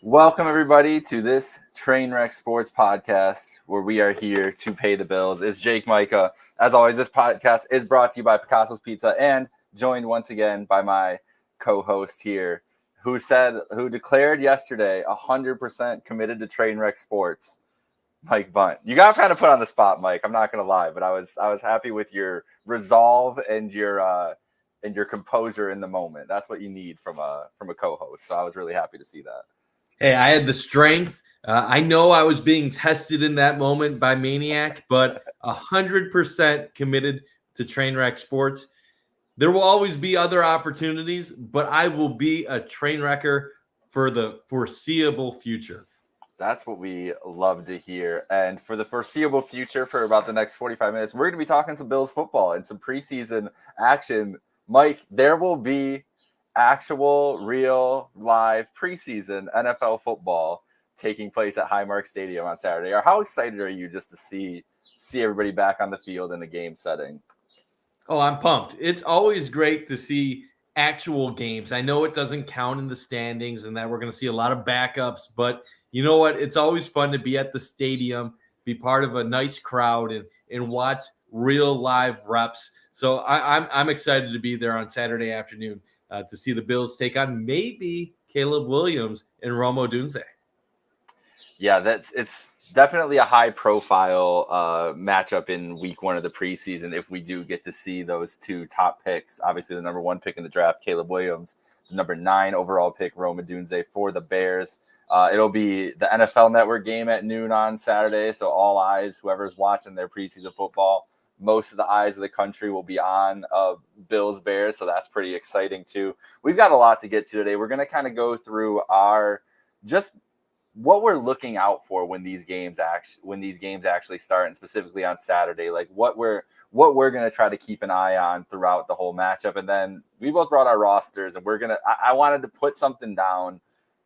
Welcome, everybody, to this Trainwreck Sports podcast where we are here to pay the bills. It's Jake Majka. As always, this podcast is brought to you by Picassos Pizza and joined once again by my co-host here who declared yesterday 100% committed to Trainwreck Sports, Mike Bundt. You got kind of put on the spot, Mike. I'm not going to lie, but I was happy with your resolve and your composure in the moment. That's what you need from a co-host. So I was really happy to see that. Hey, I had the strength. I know I was being tested in that moment by Maniac, but 100% committed to Trainwreck Sports. There will always be other opportunities, but I will be a train wrecker for the foreseeable future. That's what we love to hear. And for the foreseeable future, for about the next 45 minutes, we're going to be talking some Bills football and some preseason action. Mike, there will be actual, real, live preseason NFL football taking place at Highmark Stadium on Saturday. Or how excited are you just to see everybody back on the field in a game setting? Oh, I'm pumped. It's always great to see actual games. I know it doesn't count in the standings and that we're going to see a lot of backups, but you know what? It's always fun to be at the stadium, be part of a nice crowd and watch real live reps. So I'm excited to be there on Saturday afternoon. To see the Bills take on maybe Caleb Williams and Rome Odunze. Yeah, it's definitely a high-profile matchup in week one of the preseason if we do get to see those two top picks. Obviously, the number 1 pick in the draft, Caleb Williams, the number 9 overall pick, Rome Odunze for the Bears. It'll be the NFL Network game at noon on Saturday, so all eyes, whoever's watching their preseason football, most of the eyes of the country will be on Bills Bears, so that's pretty exciting too. We've got a lot to get to today. We're going to kind of go through just what we're looking out for when these games actually start, and specifically on Saturday, like what we're going to try to keep an eye on throughout the whole matchup. And then we both brought our rosters, and I wanted to put something down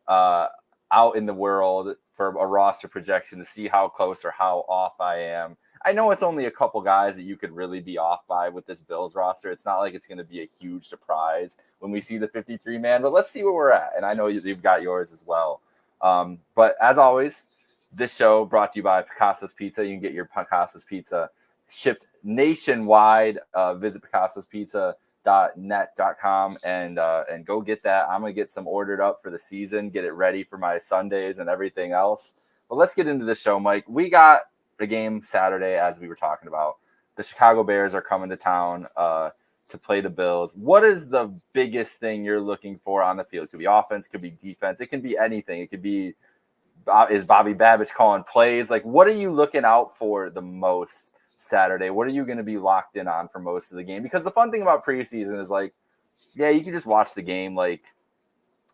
out in the world for a roster projection to see how close or how off I am. I know it's only a couple guys that you could really be off by with this Bills roster. It's not like it's going to be a huge surprise when we see the 53-man, but let's see where we're at. And I know you've got yours as well. But as always, this show brought to you by Picassos Pizza. You can get your Picassos Pizza shipped nationwide. Visit picassospizza.net.com and go get that. I'm going to get some ordered up for the season, get it ready for my Sundays and everything else. But let's get into the show, Mike. We got the game Saturday, as we were talking about. The Chicago Bears are coming to town to play the Bills. What is the biggest thing you're looking for on the field? It could be offense, could be defense, it can be anything. It could be, is Bobby Babich calling plays? Like, what are you looking out for the most Saturday? What are you going to be locked in on for most of the game? Because the fun thing about preseason is, like, yeah, you can just watch the game like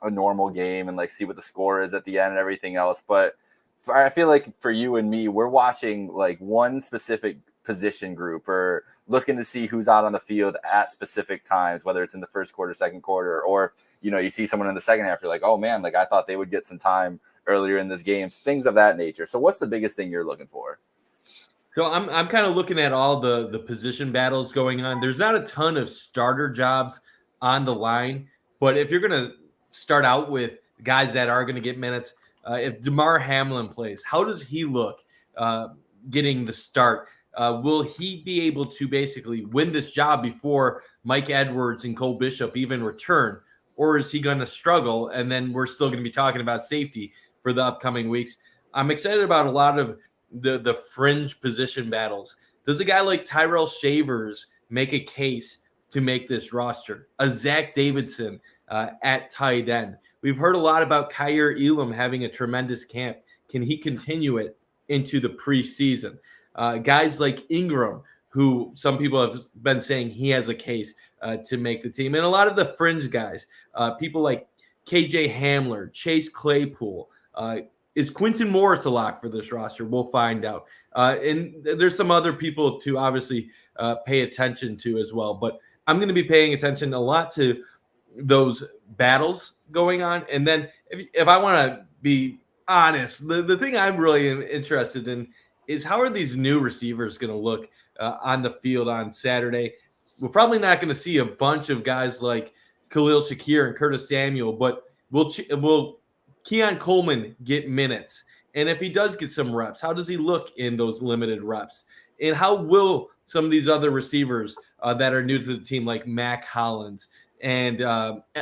a normal game and like see what the score is at the end and everything else, but I feel like for you and me, we're watching like one specific position group or looking to see who's out on the field at specific times, whether it's in the first quarter, second quarter, or, you know, you see someone in the second half, you're like, oh man, like I thought they would get some time earlier in this game, things of that nature. So what's the biggest thing you're looking for? So I'm kind of looking at all the position battles going on. There's not a ton of starter jobs on the line, but if you're going to start out with guys that are going to get minutes, if DeMar Hamlin plays, how does he look getting the start? Will he be able to basically win this job before Mike Edwards and Cole Bishop even return? Or is he going to struggle? And then we're still going to be talking about safety for the upcoming weeks. I'm excited about a lot of the fringe position battles. Does a guy like Tyrell Shavers make a case to make this roster? A Zach Davidson at tight end. We've heard a lot about Kyer Elam having a tremendous camp. Can he continue it into the preseason? Guys like Ingram, who some people have been saying he has a case to make the team. And a lot of the fringe guys, people like KJ Hamler, Chase Claypool. Is Quinton Morris a lock for this roster? We'll find out. And there's some other people to obviously pay attention to as well. But I'm going to be paying attention a lot to those battles going on. And then if I want to be honest, the thing I'm really interested in is how are these new receivers going to look on the field on Saturday? We're probably not going to see a bunch of guys like Khalil Shakir and Curtis Samuel, but we'll Keon Coleman get minutes? And if he does get some reps, how does he look in those limited reps? And how will some of these other receivers that are new to the team, like Mac Hollins and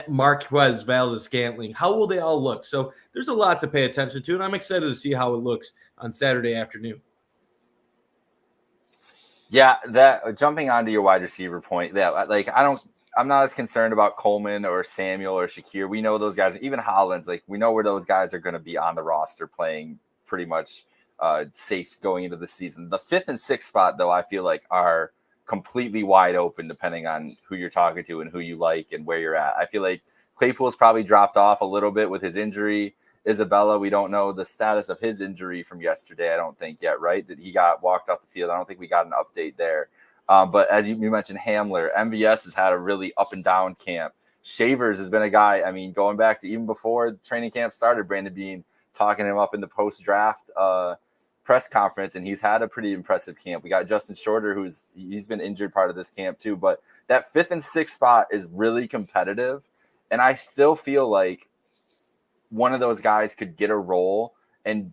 Marquez Valdez-Scantling, how will they all look? So there's a lot to pay attention to, and I'm excited to see how it looks on Saturday afternoon. Yeah, that jumping onto your wide receiver point, I'm not as concerned about Coleman or Samuel or Shakir. We know those guys, even Hollins, like we know where those guys are going to be on the roster playing pretty much safe going into the season. The 5th and 6th spot, though, I feel like are completely wide open depending on who you're talking to and who you like and where you're at. I feel like Claypool's probably dropped off a little bit with his injury. Isabella, we don't know the status of his injury from yesterday, I don't think yet, right? That he got walked off the field. I don't think we got an update there. But as you mentioned, Hamler, MVS has had a really up and down camp. Shavers has been a guy, I mean, going back to even before training camp started, Brandon Beane talking him up in the post-draft press conference, and he's had a pretty impressive camp. We got Justin Shorter, he's been injured part of this camp too. But that 5th and 6th spot is really competitive, and I still feel like one of those guys could get a role and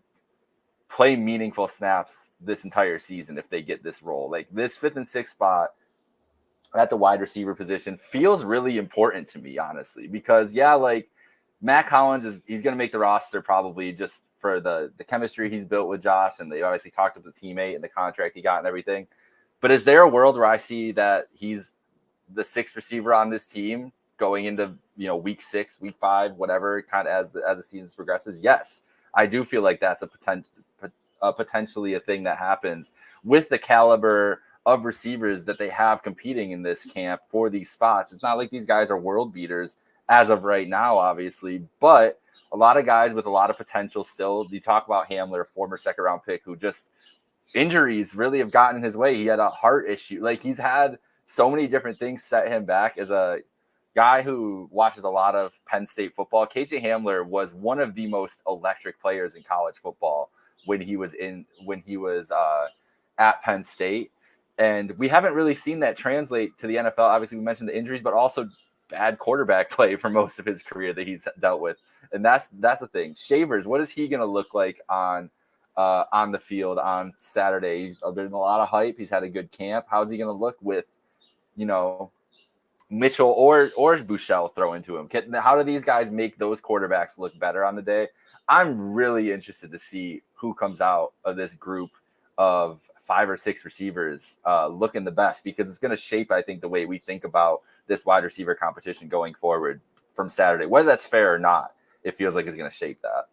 play meaningful snaps this entire season if they get this role. Like this 5th and 6th spot at the wide receiver position feels really important to me, honestly, because like Mac Hollins he's going to make the roster probably just for the chemistry he's built with Josh, and they obviously talked with the teammate and the contract he got and everything. But is there a world where I see that he's the 6th receiver on this team going into week 6, week 5, whatever, kind of as the season progresses? Yes, I do feel like that's potentially a thing that happens with the caliber of receivers that they have competing in this camp for these spots. It's not like these guys are world beaters as of right now, obviously, but a lot of guys with a lot of potential still. You talk about Hamler, former 2nd round pick, who just injuries really have gotten in his way. He had a heart issue. Like he's had so many different things set him back. As a guy who watches a lot of Penn State football, KJ Hamler was one of the most electric players in college football when he was at Penn State. And we haven't really seen that translate to the NFL. Obviously, we mentioned the injuries, but also bad quarterback play for most of his career that he's dealt with. And that's the thing. Shavers, what is he going to look like on the field on Saturday? He's been a lot of hype. He's had a good camp. How's he going to look with, Mitchell or Buechele throw into him? How do these guys make those quarterbacks look better on the day? I'm really interested to see who comes out of this group of 5 or 6 receivers looking the best, because it's going to shape, I think, the way we think about this wide receiver competition going forward from Saturday. Whether that's fair or not, it feels like it's going to shape that.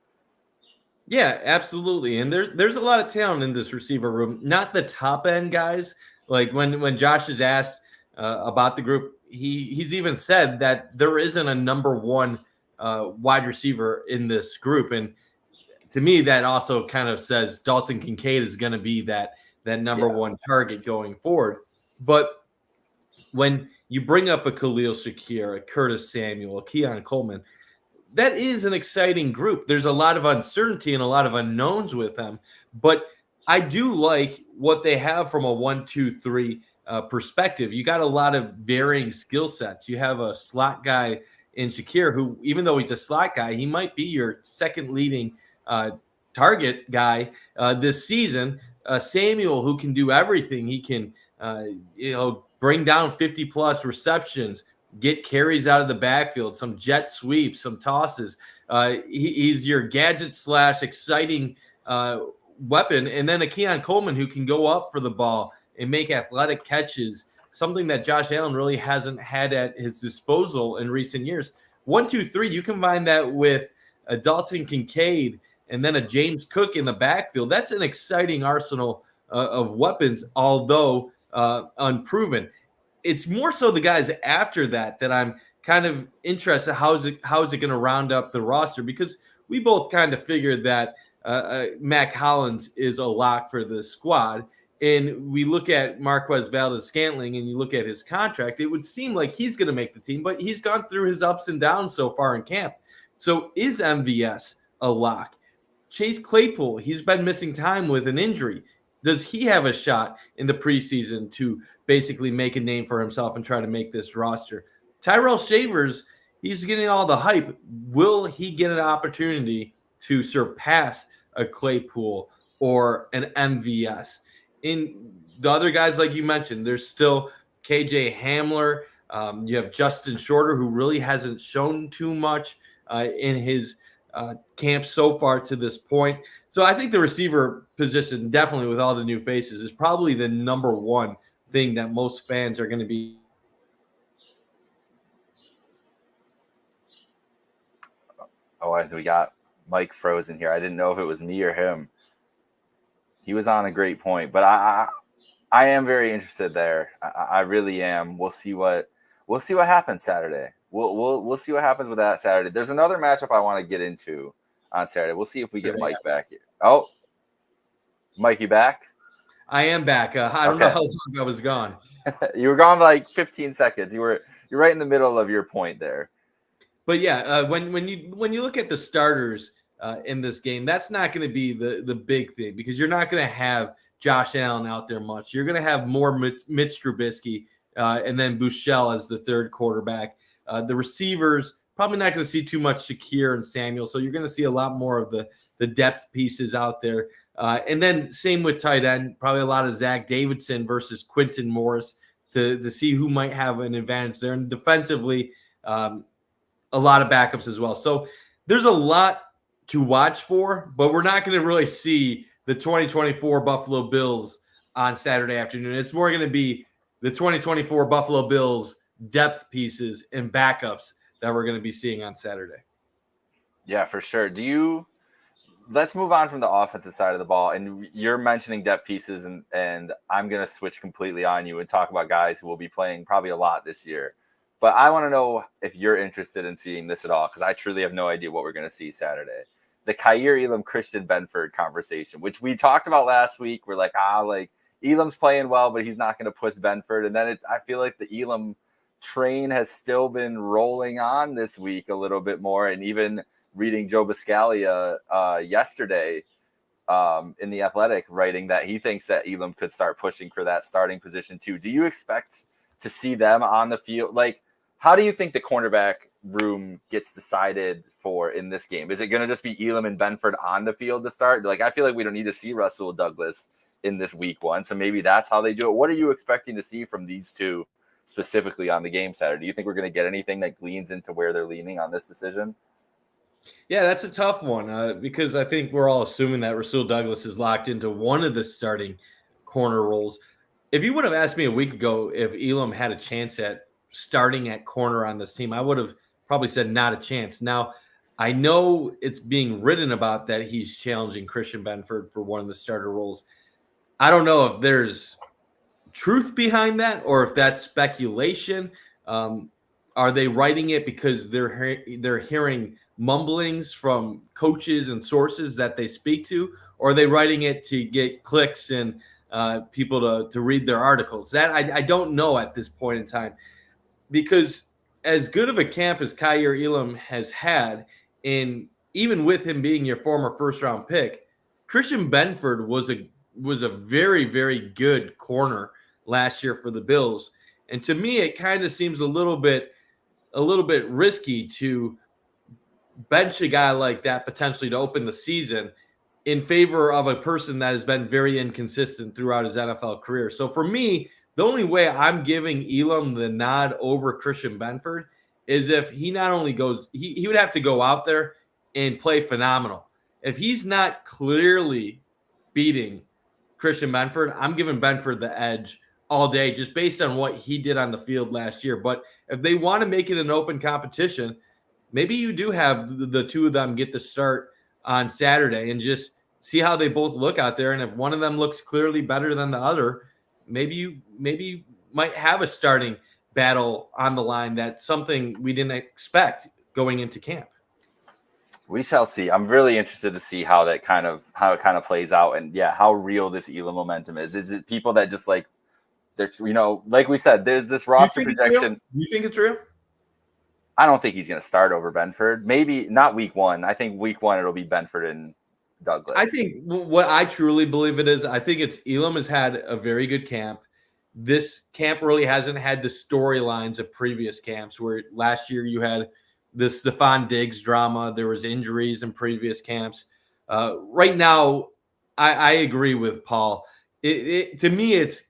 Yeah, absolutely. And there's a lot of talent in this receiver room. Not the top end guys. Like when Josh is asked about the group, he's even said that there isn't a number 1 wide receiver in this group. And to me, that also kind of says Dalton Kincaid is going to be that number 1 target going forward. But when you bring up a Khalil Shakir, a Curtis Samuel, a Keon Coleman, that is an exciting group. There's a lot of uncertainty and a lot of unknowns with them. But I do like what they have from a 1, 2, 3 perspective. You got a lot of varying skill sets. You have a slot guy in Shakir who, even though he's a slot guy, he might be your second leading target guy this season. Samuel, who can do everything. He can, bring down 50-plus receptions, get carries out of the backfield, some jet sweeps, some tosses. He's your gadget / exciting weapon. And then a Keon Coleman who can go up for the ball and make athletic catches, something that Josh Allen really hasn't had at his disposal in recent years. 1, 2, 3, you combine that with a Dalton Kincaid and then a James Cook in the backfield. That's an exciting arsenal of weapons, although unproven. It's more so the guys after that I'm kind of interested. How is it going to round up the roster? Because we both kind of figured that Mac Hollins is a lock for the squad. And we look at Marquez Valdez-Scantling and you look at his contract, it would seem like he's going to make the team, but he's gone through his ups and downs so far in camp. So is MVS a lock? Chase Claypool, he's been missing time with an injury. Does he have a shot in the preseason to basically make a name for himself and try to make this roster? Tyrell Shavers, he's getting all the hype. Will he get an opportunity to surpass a Claypool or an MVS? In the other guys, like you mentioned, there's still KJ Hamler. You have Justin Shorter, who really hasn't shown too much in his camp so far to this point. So I think the receiver position, definitely with all the new faces, is probably the number one thing that most fans are going to be. Oh, we got Mike frozen here. I didn't know if it was me or him. He was on a great point, but I am very interested there. I really am. We'll see what happens Saturday. We'll see what happens with that Saturday. There's another matchup I want to get into on Saturday. We'll see if we get Mike back here. Oh, Mike, you back? I am back. I don't know how long I was gone. You were gone for like 15 seconds. You're right in the middle of your point there. But yeah, when you look at the starters in this game, that's not going to be the big thing, because you're not going to have Josh Allen out there much. You're going to have more Mitch Trubisky and then Buechele as the third quarterback. The receivers, probably not going to see too much Shakir and Samuel, so you're going to see a lot more of the depth pieces out there. And then same with tight end, probably a lot of Zach Davidson versus Quinton Morris to see who might have an advantage there. And defensively, a lot of backups as well. So there's a lot to watch for, but we're not going to really see the 2024 Buffalo Bills on Saturday afternoon. It's more going to be the 2024 Buffalo Bills depth pieces and backups that we're going to be seeing on Saturday. Yeah, for sure. Let's move on from the offensive side of the ball. And you're mentioning depth pieces, and I'm going to switch completely on you and talk about guys who will be playing probably a lot this year. But I want to know if you're interested in seeing this at all, because I truly have no idea what we're going to see Saturday. The Kaiir Elam Christian Benford conversation, which we talked about last week. We're like, Elam's playing well, but he's not going to push Benford. And then I feel like the Elam train has still been rolling on this week a little bit more. And even reading Joe Buscaglia yesterday in The Athletic, writing that he thinks that Elam could start pushing for that starting position too. Do you expect to see them on the field? Like, how do you think the cornerback room gets decided for in this game? Is it going to just be Elam and Benford on the field to start? Like, I feel like we don't need to see Rasul Douglas in this week one, so maybe that's how they do it. What are you expecting to see from these two specifically on the game Saturday? Do you think we're going to get anything that leans into where they're leaning on this decision? Yeah, that's a tough one because I think we're all assuming that Rasul Douglas is locked into one of the starting corner roles. If you would have asked me a week ago if Elam had a chance at starting at corner on this team, I would have probably said not a chance. Now, I know it's being written about that he's challenging Christian Benford for one of the starter roles. I don't know if there's truth behind that or if that's speculation. Are they writing it because they're hearing mumblings from coaches and sources that they speak to, or are they writing it to get clicks and people to read their articles? That I don't know at this point in time, because as good of a camp as Kaiir Elam has had, and even with him being your former first-round pick, Christian Benford was a very, very good corner last year for the Bills. And to me, it kind of seems a little bit risky to bench a guy like that potentially to open the season in favor of a person that has been very inconsistent throughout his NFL career. So for me, the only way I'm giving Elam the nod over Christian Benford is if he not only goes, he would have to go out there and play phenomenal. If he's not clearly beating Christian Benford, I'm giving Benford the edge all day just based on what he did on the field last year. But if they want to make it an open competition, maybe you do have the two of them get the start on Saturday and just see how they both look out there. And if one of them looks clearly better than the other, maybe you might have a starting battle on the line. That's something we didn't expect going into camp. We shall see. I'm really interested to see how it kind of plays out, and how real this Elam momentum is. Is it people that just like they're, like we said, there's this roster projection. You think it's real? I don't think he's going to start over Benford. Maybe not week one. I think week one it'll be Benford and Douglas. I think what I truly believe it is, I think it's Elam has had a very good camp. This camp really hasn't had the storylines of previous camps where last year you had the Stephon Diggs drama. There was injuries in previous camps. Right now, I agree with Paul. To me, it's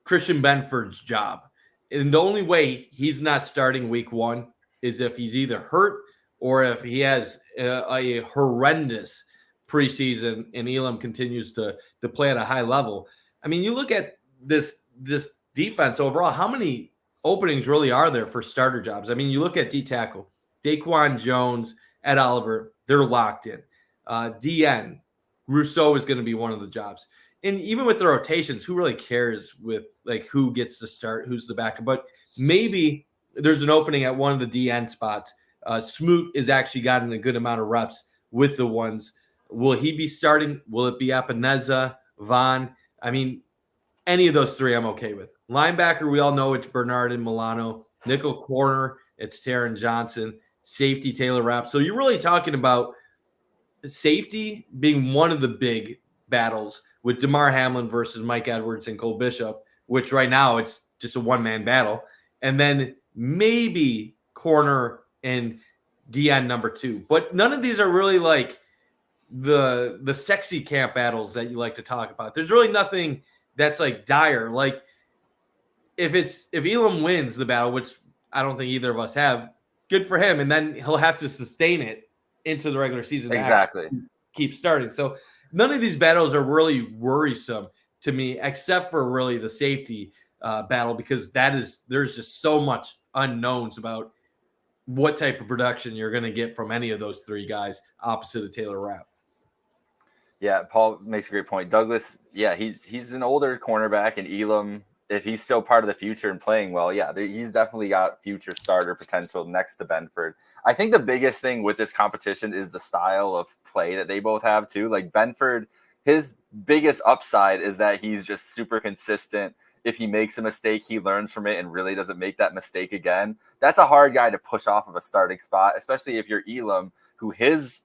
Christian Benford's job. And the only way he's not starting week 1 is if he's either hurt or if he has a horrendous preseason and Elam continues to play at a high level. I mean, you look at this defense overall, how many openings really are there for starter jobs? I mean, you look at D tackle, Daquan Jones, Ed Oliver, they're locked in. DN, Rousseau is going to be one of the jobs. And even with the rotations, who really cares with like who gets to start, who's the backup? But maybe there's an opening at one of the DN spots. Smoot is actually gotten a good amount of reps with the ones. Will he be starting? Will it be Epineza, Vaughn? I mean, any of those three I'm okay with. Linebacker, we all know it's Bernard and Milano. Nickel corner, it's Taron Johnson. Safety, Taylor Rapp. So you're really talking about safety being one of the big battles with DeMar Hamlin versus Mike Edwards and Cole Bishop, which right now it's just a one-man battle. And then maybe corner and DN number 2. But none of these are really like the sexy camp battles that you like to talk about. There's really nothing that's like dire. Like if Elam wins the battle, which I don't think either of us have, good for him. And then he'll have to sustain it into the regular season. Exactly. Keep starting. So none of these battles are really worrisome to me, except for really the safety battle, because there's just so much unknowns about what type of production you're going to get from any of those three guys opposite of Taylor Rapp. Yeah, Paul makes a great point. Douglas, yeah, he's an older cornerback, and Elam, if he's still part of the future and playing well, yeah, he's definitely got future starter potential next to Benford. I think the biggest thing with this competition is the style of play that they both have too. Like Benford, his biggest upside is that he's just super consistent. If he makes a mistake, he learns from it and really doesn't make that mistake again. That's a hard guy to push off of a starting spot, especially if you're Elam, who his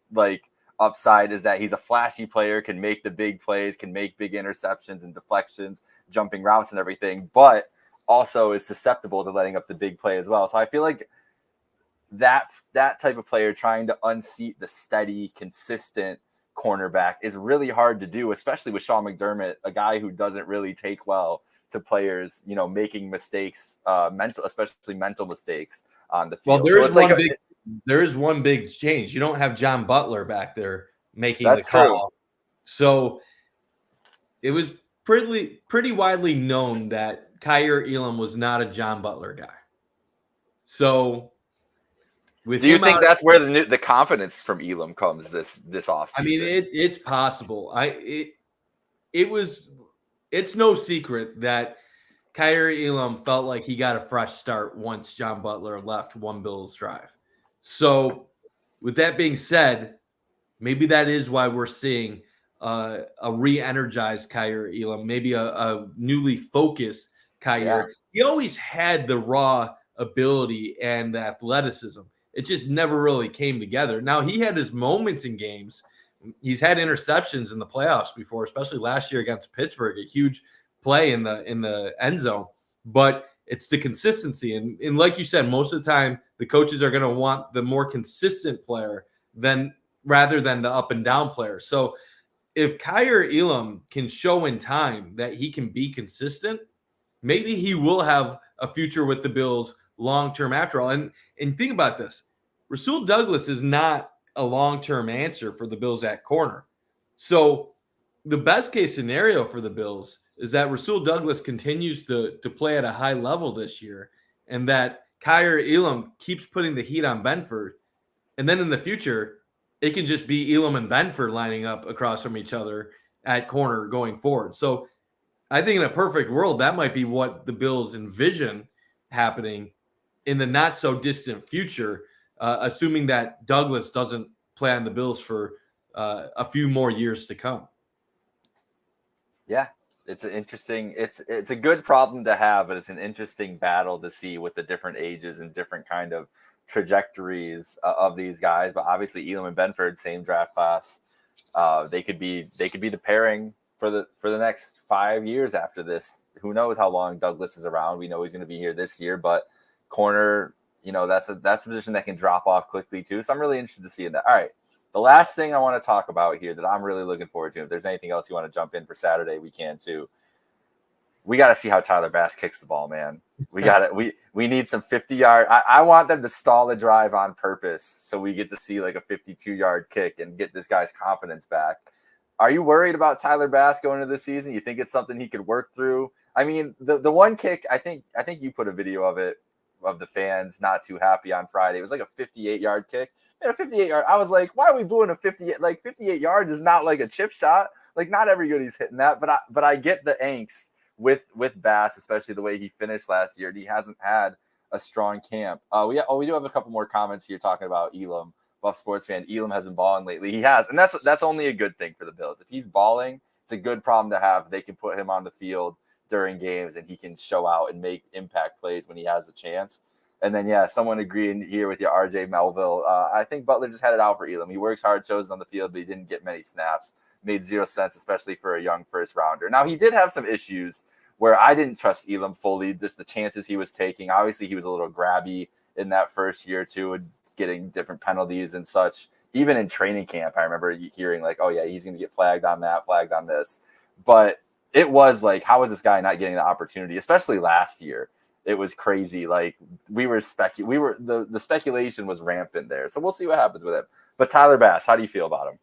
upside is that he's a flashy player, can make the big plays, can make big interceptions and deflections, jumping routes and everything, but also is susceptible to letting up the big play as well. So I feel like that type of player trying to unseat the steady, consistent cornerback is really hard to do, especially with Sean McDermott, a guy who doesn't really take well to players, making mistakes, especially mental mistakes on the field. Well, there is one big change. You don't have John Butler back there making the call. True. So it was pretty widely known that Kaiir Elam was not a John Butler guy. So do you think that's where the confidence from Elam comes this offseason? I mean, it's possible. It's no secret that Kaiir Elam felt like he got a fresh start once John Butler left one Bills drive. So with that being said, maybe that is why we're seeing a re-energized Kaiir Elam, maybe a newly focused Kaiir. Yeah. He always had the raw ability and the athleticism. It just never really came together. Now, he had his moments in games. He's had interceptions in the playoffs before, especially last year against Pittsburgh, a huge play in the end zone. But it's the consistency. And like you said, most of the time, the coaches are going to want the more consistent player rather than the up and down player. So if Kaiir Elam can show in time that he can be consistent, maybe he will have a future with the Bills long-term after all. And think about this. Rasul Douglas is not a long-term answer for the Bills at corner. So the best case scenario for the Bills is that Rasul Douglas continues to play at a high level this year, and that Kaiir Elam keeps putting the heat on Benford. And then in the future, it can just be Elam and Benford lining up across from each other at corner going forward. So I think in a perfect world, that might be what the Bills envision happening in the not so distant future, assuming that Douglas doesn't play on the Bills for a few more years to come. Yeah. It's a good problem to have, but it's an interesting battle to see with the different ages and different kind of trajectories of these guys. But obviously Elam and Benford, same draft class. They could be the pairing for the next 5 years after this. Who knows how long Douglas is around? We know he's going to be here this year, but corner, that's a position that can drop off quickly too. So I'm really interested to see that. All right. The last thing I want to talk about here that I'm really looking forward to, if there's anything else you want to jump in for Saturday, we can too. We got to see how Tyler Bass kicks the ball, man. We need some 50-yard. I want them to stall the drive on purpose so we get to see like a 52-yard kick and get this guy's confidence back. Are you worried about Tyler Bass going into the season? You think it's something he could work through? I mean, the one kick, I think you put a video of it, of the fans not too happy on Friday. It was like a 58-yard kick. Man, a 58-yard. I was like, why are we booing a 58? Like 58 yards is not like a chip shot. Like not everybody's hitting that, but I get the angst with Bass, especially the way he finished last year. He hasn't had a strong camp. We do have a couple more comments here talking about Elam. Buff sports fan, Elam has been balling lately. He has, and that's only a good thing for the Bills. If he's balling, it's a good problem to have. They can put him on the field during games, and he can show out and make impact plays when he has the chance. And then, someone agreeing here with you, RJ Melville. I think Butler just had it out for Elam. He works hard, shows on the field, but he didn't get many snaps. Made zero sense, especially for a young first rounder. Now, he did have some issues where I didn't trust Elam fully, just the chances he was taking. Obviously, he was a little grabby in that first year, too, and getting different penalties and such. Even in training camp, I remember hearing like, oh, yeah, he's going to get flagged on that, flagged on this. But it was like, how is this guy not getting the opportunity, especially last year? It was crazy. Like the speculation was rampant there. So we'll see what happens with him. But Tyler Bass, how do you feel about him?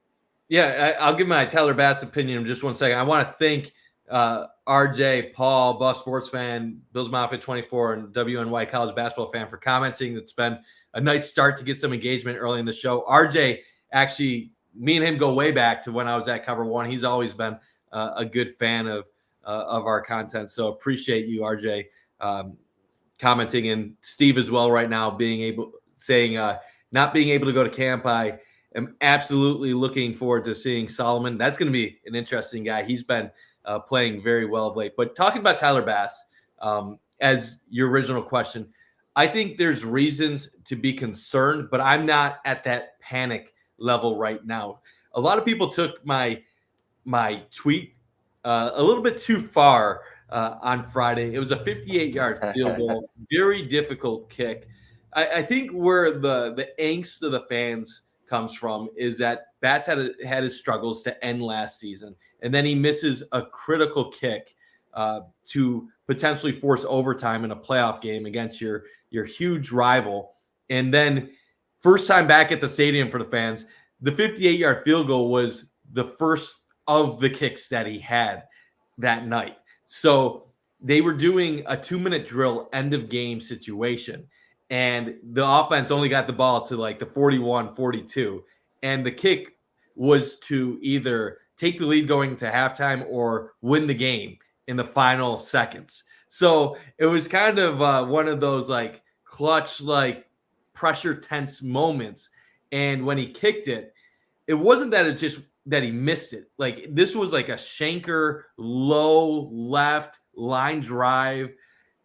Yeah, I'll give my Tyler Bass opinion in just 1 second. I want to thank RJ, Paul, Buff Sports Fan, Bills Mafia 24, and WNY College Basketball Fan for commenting. It's been a nice start to get some engagement early in the show. RJ, actually, me and him go way back to when I was at Cover One. He's always been a good fan of our content. So appreciate you, RJ, commenting, and Steve as well right now saying not being able to go to camp. I am absolutely looking forward to seeing Solomon. That's going to be an interesting guy. He's been playing very well of late. But talking about Tyler Bass, as your original question, I think there's reasons to be concerned, but I'm not at that panic level right now. A lot of people took my tweet a little bit too far on Friday. It was a 58-yard field goal, very difficult kick. I think where the angst of the fans comes from is that Bass had his struggles to end last season, and then he misses a critical kick to potentially force overtime in a playoff game against your huge rival. And then first time back at the stadium for the fans, the 58-yard field goal was the first of the kicks that he had that night. So they were doing a 2-minute drill end of game situation, and the offense only got the ball to like the 41, 42. And the kick was to either take the lead going to halftime or win the game in the final seconds. So it was kind of one of those like clutch, like pressure tense moments. And when he kicked it, it wasn't that he missed it. Like this was like a shanker, low left line drive.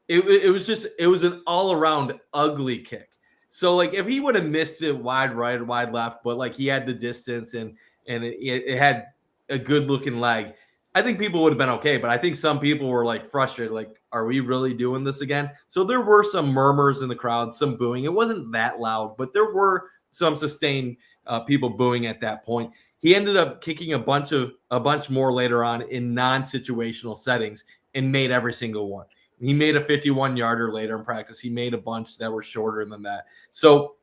It was an all around ugly kick. So like if he would have missed it wide right or wide left, but like he had the distance and it had a good looking leg, I think people would have been okay. But I think some people were like frustrated, like, are we really doing this again? So there were some murmurs in the crowd, some booing. It wasn't that loud, but there were some sustained people booing at that point. He ended up kicking a bunch more later on in non-situational settings and made every single one. He made a 51-yarder later in practice. He made a bunch that were shorter than that. So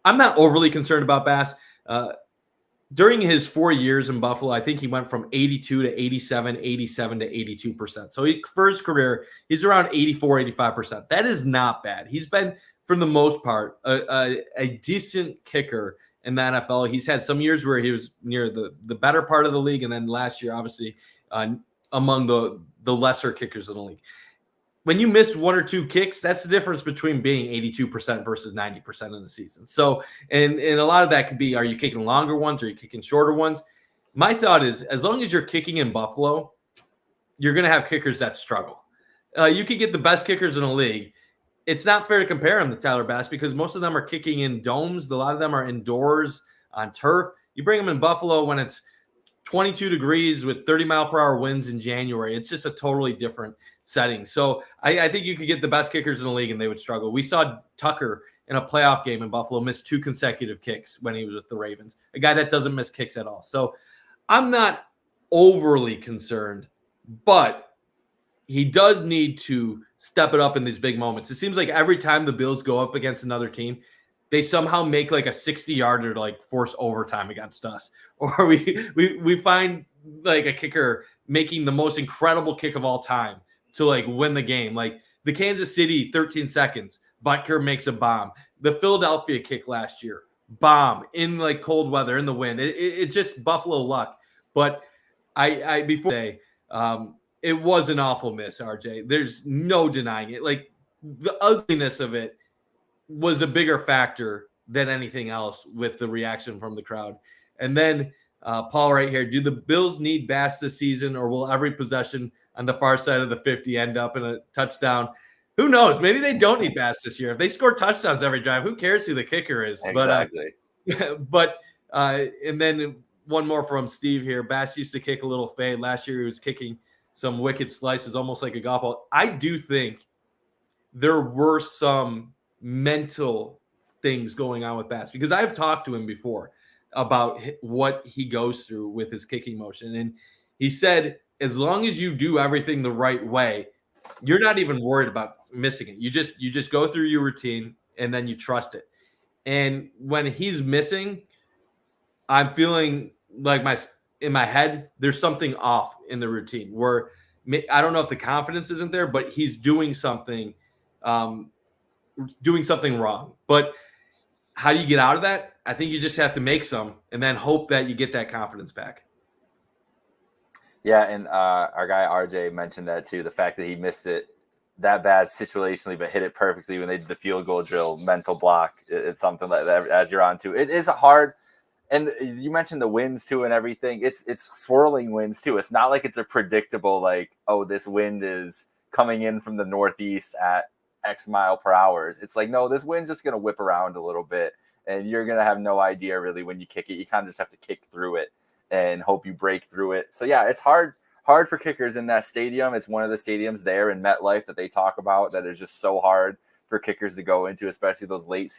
I'm not overly concerned about Bass. During his 4 years in Buffalo, I think he went from 82 to 87, 87 to 82%. So for his career, he's around 84, 85%. That is not bad. He's been, for the most part, a decent kicker in the NFL. He's had some years where he was near the better part of the league, and then last year, obviously, among the lesser kickers in the league. When you miss one or two kicks, that's the difference between being 82% versus 90% in the season. So, and a lot of that could be, are you kicking longer ones? Or are you kicking shorter ones? My thought is, as long as you're kicking in Buffalo, you're going to have kickers that struggle. You could get the best kickers in the league. It's not fair to compare them to Tyler Bass because most of them are kicking in domes. A lot of them are indoors on turf. You bring them in Buffalo when it's 22 degrees with 30-mile-per-hour winds in January. It's just a totally different setting. So I think you could get the best kickers in the league and they would struggle. We saw Tucker in a playoff game in Buffalo miss 2 consecutive kicks when he was with the Ravens, a guy that doesn't miss kicks at all. So I'm not overly concerned, but he does need to step it up in these big moments. It seems like every time the Bills go up against another team, they somehow make like a 60-yarder to like force overtime against us. Or we find like a kicker making the most incredible kick of all time to like win the game. Like the Kansas City 13 seconds, Butker makes a bomb. The Philadelphia kick last year, bomb in like cold weather in the wind. It's just Buffalo luck. But I before say it was an awful miss, RJ. There's no denying it. Like the ugliness of it was a bigger factor than anything else with the reaction from the crowd. And then Paul right here, do the Bills need Bass this season, or will every possession on the far side of the 50 end up in a touchdown? Who knows? Maybe they don't need Bass this year. If they score touchdowns every drive, who cares who the kicker is? Exactly. But and then one more from Steve here. Bass used to kick a little fade. Last year he was kicking some wicked slices, almost like a golf ball. I do think there were some mental things going on with Bass, because I've talked to him before about what he goes through with his kicking motion. And he said, as long as you do everything the right way, you're not even worried about missing it. You just go through your routine and then you trust it. And when he's missing, I'm feeling like in my head, there's something off in the routine where I don't know if the confidence isn't there, but he's doing something wrong. But how do you get out of that? I think you just have to make some and then hope that you get that confidence back. Yeah, and our guy RJ mentioned that too, the fact that he missed it that bad situationally, but hit it perfectly when they did the field goal drill, mental block. It's something like that as you're on to. It is hard. And you mentioned the winds too and everything. It's swirling winds too. It's not like it's a predictable, like, oh, this wind is coming in from the northeast at X mile per hour. It's like, no, this wind's just going to whip around a little bit and you're going to have no idea really when you kick it. You kind of just have to kick through it and hope you break through it. So yeah, it's hard for kickers in that stadium. It's one of the stadiums there in MetLife that they talk about that is just so hard for kickers to go into, especially those late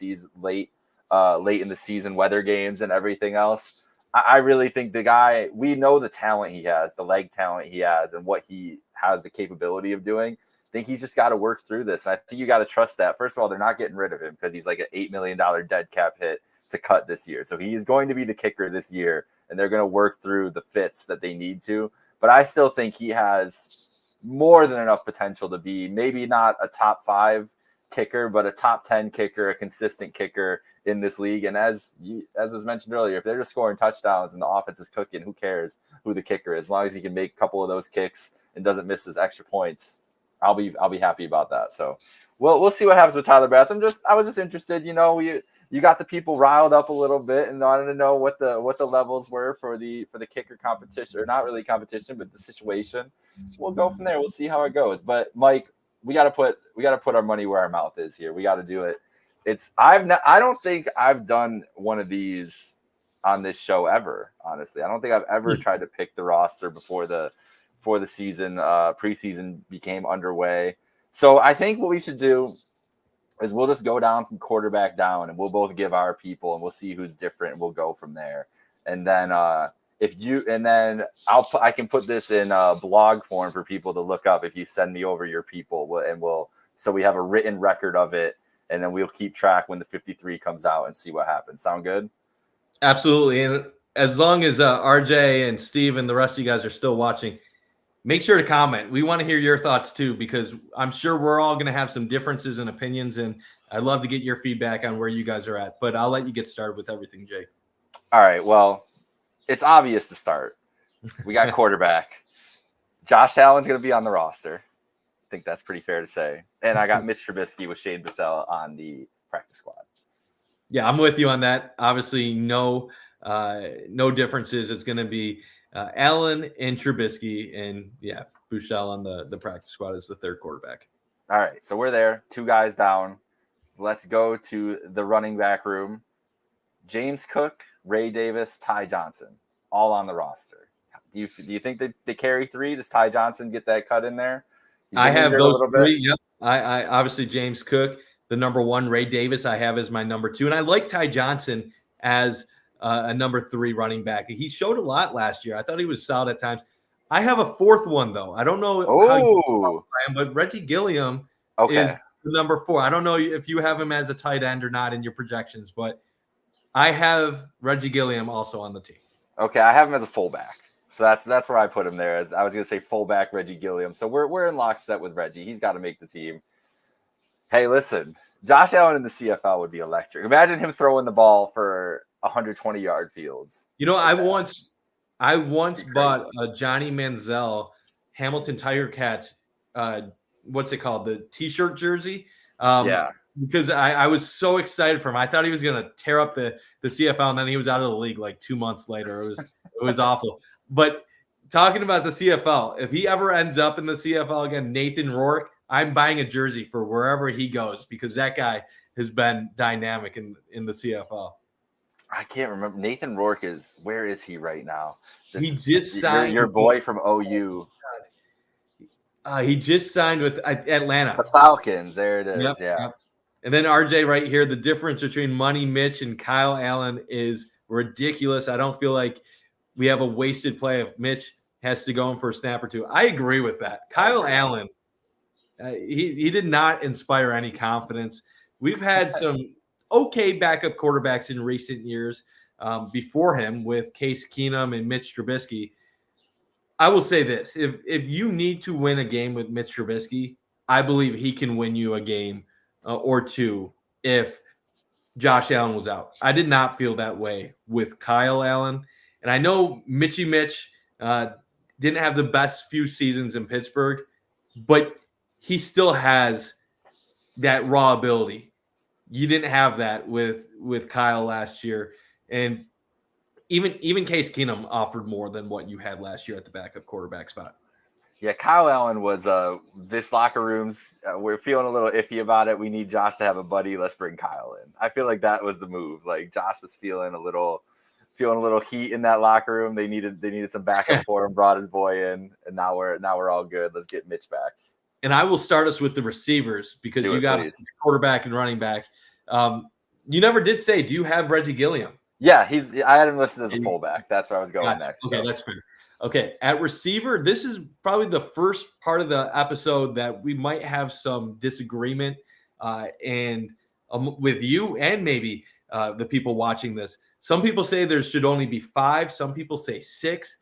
in the season weather games and everything else. I really think the guy, we know the talent he has, the leg talent he has, and what he has the capability of doing. I think he's just got to work through this. And I think you got to trust that. First of all, they're not getting rid of him because he's like an $8 million dead cap hit to cut this year. So he is going to be the kicker this year, and they're going to work through the fits that they need to. But I still think he has more than enough potential to be maybe not a top 5 kicker, but a top 10 kicker, a consistent kicker in this league. And as was mentioned earlier, if they're just scoring touchdowns and the offense is cooking, who cares who the kicker is? As long as he can make a couple of those kicks and doesn't miss his extra points, I'll be happy about that. So we'll see what happens with Tyler Bass. I was just interested, you got the people riled up a little bit and wanted to know what the levels were for the kicker competition, or not really competition, but the situation. We'll go from there. We'll see how it goes. But Mike, we got to put our money where our mouth is here. We got to do it. I don't think I've done one of these on this show ever. Honestly, I don't think I've ever tried to pick the roster before the season, preseason became underway. So I think what we should do is we'll just go down from quarterback down, and we'll both give our people, and we'll see who's different, and we'll go from there. And then I can put this in a blog form for people to look up if you send me over your people, and so we have a written record of it. And then we'll keep track when the 53 comes out and see what happens. Sound good? Absolutely. And as long as RJ and Steve and the rest of you guys are still watching, make sure to comment. We want to hear your thoughts too, because I'm sure we're all going to have some differences in opinions. And I'd love to get your feedback on where you guys are at. But I'll let you get started with everything, Jake. All right. Well, it's obvious to start. We got quarterback. Josh Allen's going to be on the roster. I think that's pretty fair to say. And I got Mitch Trubisky with Shane Bussell on the practice squad. Yeah, I'm with you on that. Obviously, no differences. It's going to be Allen and Trubisky, and yeah, Bussell on the practice squad as the third quarterback. All right, so we're there. 2 guys down. Let's go to the running back room. James Cook, Ray Davis, Ty Johnson, all on the roster. Do you think that they carry 3? Does Ty Johnson get that cut in there? I have those 3. Yep. I obviously James Cook, the number 1, Ray Davis, I have as my number 2, and I like Ty Johnson as a number 3 running back. He showed a lot last year. I thought he was solid at times. I have a 4th one though. I don't know how you him, but Reggie Gilliam is the number 4. I don't know if you have him as a tight end or not in your projections, but I have Reggie Gilliam also on the team. Okay, I have him as a fullback. So that's where I put him there. As I was going to say fullback Reggie Gilliam. So we're in lockstep with Reggie. He's got to make the team. Hey, listen, Josh Allen in the CFL would be electric. Imagine him throwing the ball for 120-yard fields. You know, I once bought a Johnny Manziel Hamilton Tiger Cats. What's it called? The T-shirt jersey. Because I was so excited for him. I thought he was going to tear up the CFL, and then he was out of the league like 2 months later. It was awful. But talking about the CFL, if he ever ends up in the CFL again, Nathan Rourke, I'm buying a jersey for wherever he goes because that guy has been dynamic in the CFL. I can't remember. Nathan Rourke where is he right now? He just signed. Your boy from OU. He just signed with Atlanta. The Falcons. There it is. Yep. And then RJ right here, the difference between Money Mitch and Kyle Allen is ridiculous. I don't feel like we have a wasted play if Mitch has to go in for a snap or 2. I agree with that. Kyle Allen, he did not inspire any confidence. We've had some okay backup quarterbacks in recent years before him with Case Keenum and Mitch Trubisky. I will say this. If you need to win a game with Mitch Trubisky, I believe he can win you a game or 2 if Josh Allen was out. I did not feel that way with Kyle Allen. And I know Mitch didn't have the best few seasons in Pittsburgh, but he still has that raw ability. You didn't have that with Kyle last year. And even Case Keenum offered more than what you had last year at the backup quarterback spot. Yeah, Kyle Allen was this locker room's. We're feeling a little iffy about it. We need Josh to have a buddy. Let's bring Kyle in. I feel like that was the move. Like Josh was feeling a little heat in that locker room. They needed some backup for him. Brought his boy in, and now we're all good. Let's get Mitch back. And I will start us with the receivers because you got a quarterback and running back. You never did say, do you have Reggie Gilliam? Yeah, I had him listed as a fullback. That's where I was going next. Okay, that's fair. Okay, at receiver, this is probably the first part of the episode that we might have some disagreement and with you and maybe the people watching this. Some people say there should only be 5. Some people say 6.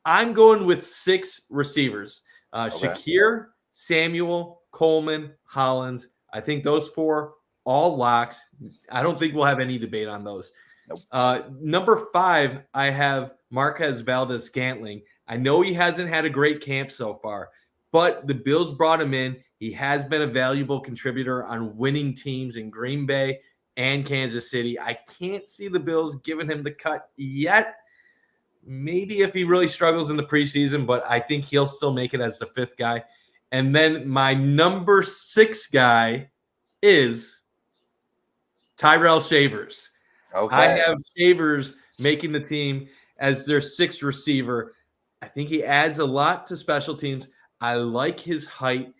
I'm going with 6 receivers. Shakir, Samuel, Coleman, Hollins. I think those 4 all locks. I don't think we'll have any debate on those. Nope. Number 5, I have Marquez Valdez-Scantling. I know he hasn't had a great camp so far, but the Bills brought him in. He has been a valuable contributor on winning teams in Green Bay and Kansas City. I can't see the Bills giving him the cut yet. Maybe if he really struggles in the preseason, but I think he'll still make it as the 5th guy. And then my number 6 guy is Tyrell Shavers. Okay. I have Shavers making the team as their 6th receiver. I think he adds a lot to special teams. I like his height.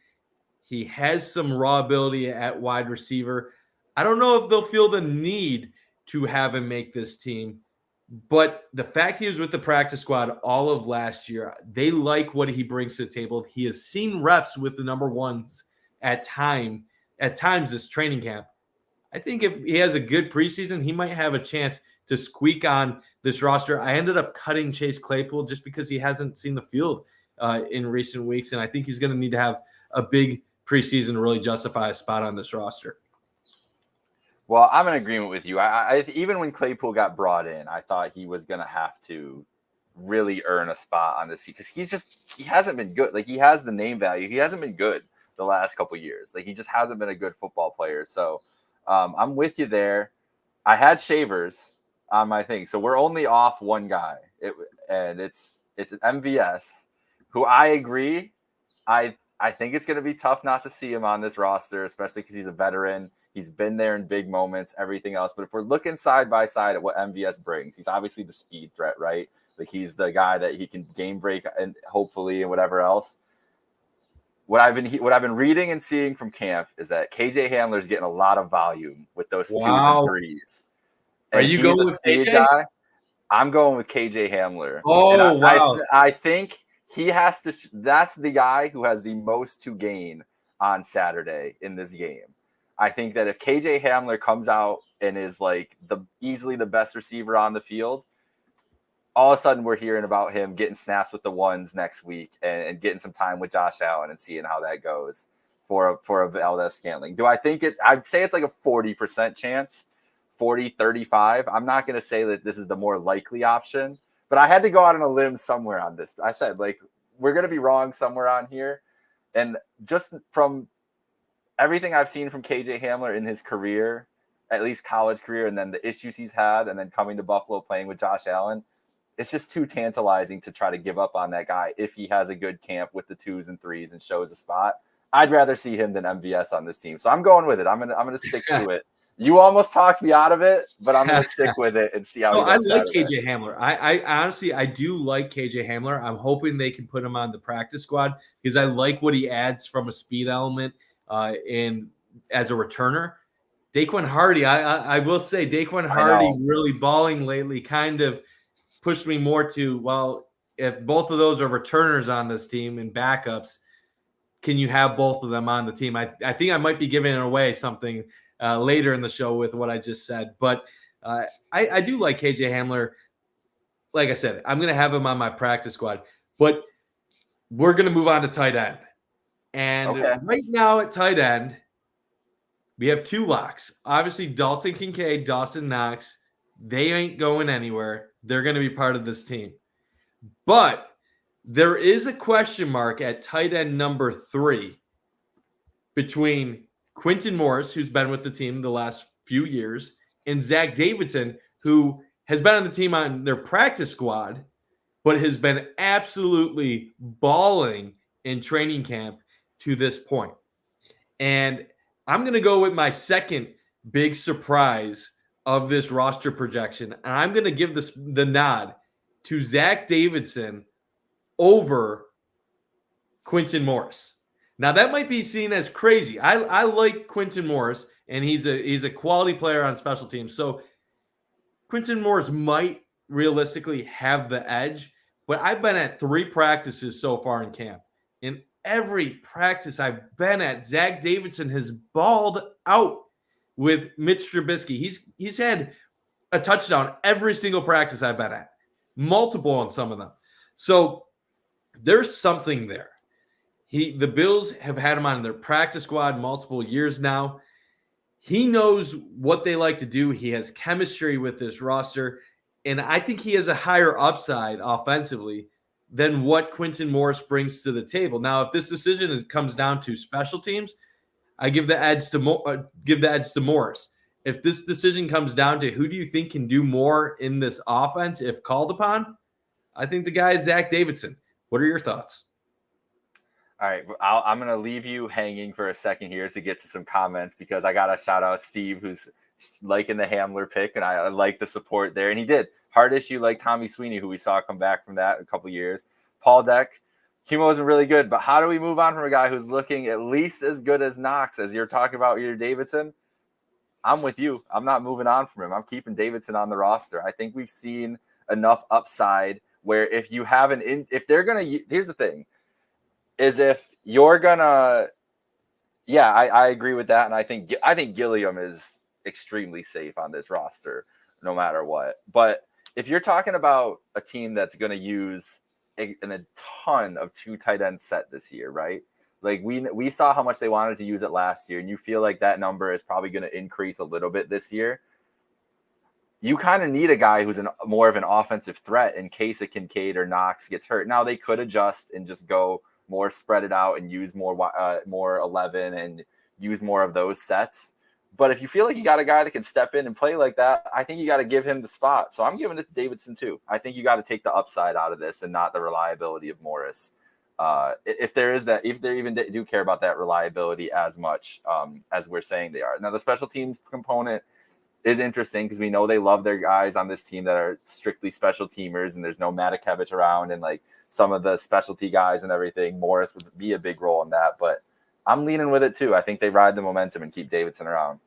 He has some raw ability at wide receiver. I don't know if they'll feel the need to have him make this team, but the fact he was with the practice squad all of last year, they like what he brings to the table. He has seen reps with the number 1s at times this training camp. I think if he has a good preseason, he might have a chance to squeak on this roster. I ended up cutting Chase Claypool just because he hasn't seen the field in recent weeks, and I think he's going to need to have a big preseason to really justify a spot on this roster. Well, I'm in agreement with you. I even when Claypool got brought in, I thought he was going to have to really earn a spot on this because he hasn't been good. Like he has the name value. He hasn't been good the last couple of years. Like he just hasn't been a good football player. So I'm with you there. I had Shavers on my thing. So we're only off one guy. It's an MVS who I agree. I think it's going to be tough not to see him on this roster, especially because he's a veteran. He's been there in big moments, everything else. But if we're looking side by side at what MVS brings, he's obviously the speed threat, right? Like he's the guy that he can game break and hopefully and whatever else. What I've been reading and seeing from camp is that KJ Hamler is getting a lot of volume with those 2s and 3s. And Are you he's going a with speed KJ? guy. I'm going with KJ Hamler. Oh, and wow. I think he has to. That's the guy who has the most to gain on Saturday in this game. I think that if KJ Hamler comes out and is like easily the best receiver on the field, all of a sudden we're hearing about him getting snaps with the ones next week and getting some time with Josh Allen and seeing how that goes for a Valdez-Scantling. Do I think it? I'd say it's like a 40% chance, 40, 35. I'm not going to say that this is the more likely option, but I had to go out on a limb somewhere on this. I said, like, we're going to be wrong somewhere on here. And just from everything I've seen from KJ Hamler in his career, at least college career, and then the issues he's had, and then coming to Buffalo playing with Josh Allen, it's just too tantalizing to try to give up on that guy if he has a good camp with the 2s and 3s and shows a spot. I'd rather see him than MVS on this team. So I'm going with it. I'm gonna stick to it. You almost talked me out of it, but I'm gonna stick with it and see how he does. I like KJ Hamler. I honestly I do like KJ Hamler. I'm hoping they can put him on the practice squad because I like what he adds from a speed element and as a returner. Daquan Hardy, I will say Daquan Hardy really balling lately kind of pushed me more to, well, if both of those are returners on this team and backups, can you have both of them on the team? I think I might be giving away something later in the show with what I just said. But I do like KJ Hamler. Like I said, I'm going to have him on my practice squad. But we're going to move on to tight end. And right now at tight end, we have 2 locks. Obviously, Dalton Kincaid, Dawson Knox, they ain't going anywhere. They're going to be part of this team. But there is a question mark at tight end number 3 between Quinton Morris, who's been with the team the last few years, and Zach Davidson, who has been on the team on their practice squad, but has been absolutely balling in training camp to this point. And I'm going to go with my second big surprise of this roster projection. And I'm going to give the nod to Zach Davidson over Quinton Morris. Now, that might be seen as crazy. I like Quinton Morris, and he's a quality player on special teams. So Quinton Morris might realistically have the edge, but I've been at 3 practices so far in camp. In every practice I've been at, Zach Davidson has balled out with Mitch Trubisky. He's had a touchdown every single practice I've been at, multiple on some of them. So there's something there. The Bills have had him on their practice squad multiple years now. He knows what they like to do. He has chemistry with this roster, and I think he has a higher upside offensively than what Quinton Morris brings to the table. Now, if this decision comes down to special teams, I give the edge to Morris. If this decision comes down to who do you think can do more in this offense if called upon, I think the guy is Zach Davidson. What are your thoughts? All right, I'm going to leave you hanging for a second here to get to some comments because I got to shout out Steve, who's liking the Hamler pick, and I like the support there. And he did. Hard issue like Tommy Sweeney, who we saw come back from that a couple years. Paul Deck, Humo has been really good, but how do we move on from a guy who's looking at least as good as Knox as you're talking about your Davidson? I'm with you. I'm not moving on from him. I'm keeping Davidson on the roster. I think we've seen enough upside where if you have if they're going to, here's the thing, is if you're going to, I agree with that. And I think Gilliam is extremely safe on this roster no matter what. But if you're talking about a team that's going to use a ton of 2 tight end set this year, right? Like we saw how much they wanted to use it last year, and you feel like that number is probably going to increase a little bit this year. You kind of need a guy who's more of an offensive threat in case a Kincaid or Knox gets hurt. Now they could adjust and just go more spread it out and use more 11 and use more of those sets. But if you feel like you got a guy that can step in and play like that, I think you got to give him the spot. So I'm giving it to Davidson too. I think you got to take the upside out of this and not the reliability of Morris. if there is that, if they even do care about that reliability as much as we're saying they are. Now, the special teams component is interesting because we know they love their guys on this team that are strictly special teamers, and there's no Matakevich around, and like some of the specialty guys and everything. Morris would be a big role in that, but I'm leaning with it too. I think they ride the momentum and keep Davidson around.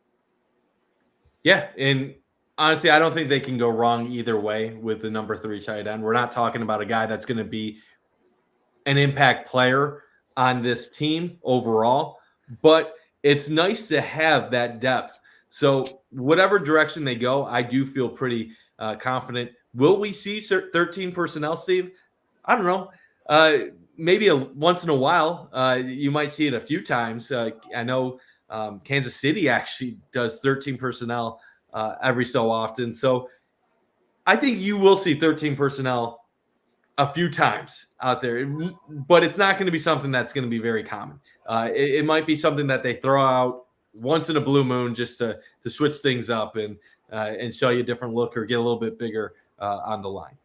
Yeah, and honestly, I don't think they can go wrong either way with the number 3 tight end. We're not talking about a guy that's going to be an impact player on this team overall, but it's nice to have that depth. So whatever direction they go, I do feel pretty confident. Will we see 13 personnel, Steve? I don't know. Maybe once in a while. You might see it a few times. I know Kansas City actually does 13 personnel every so often. So I think you will see 13 personnel a few times out there, but it's not going to be something that's going to be very common. It might be something that they throw out once in a blue moon just to switch things up and show you a different look or get a little bit bigger on the line.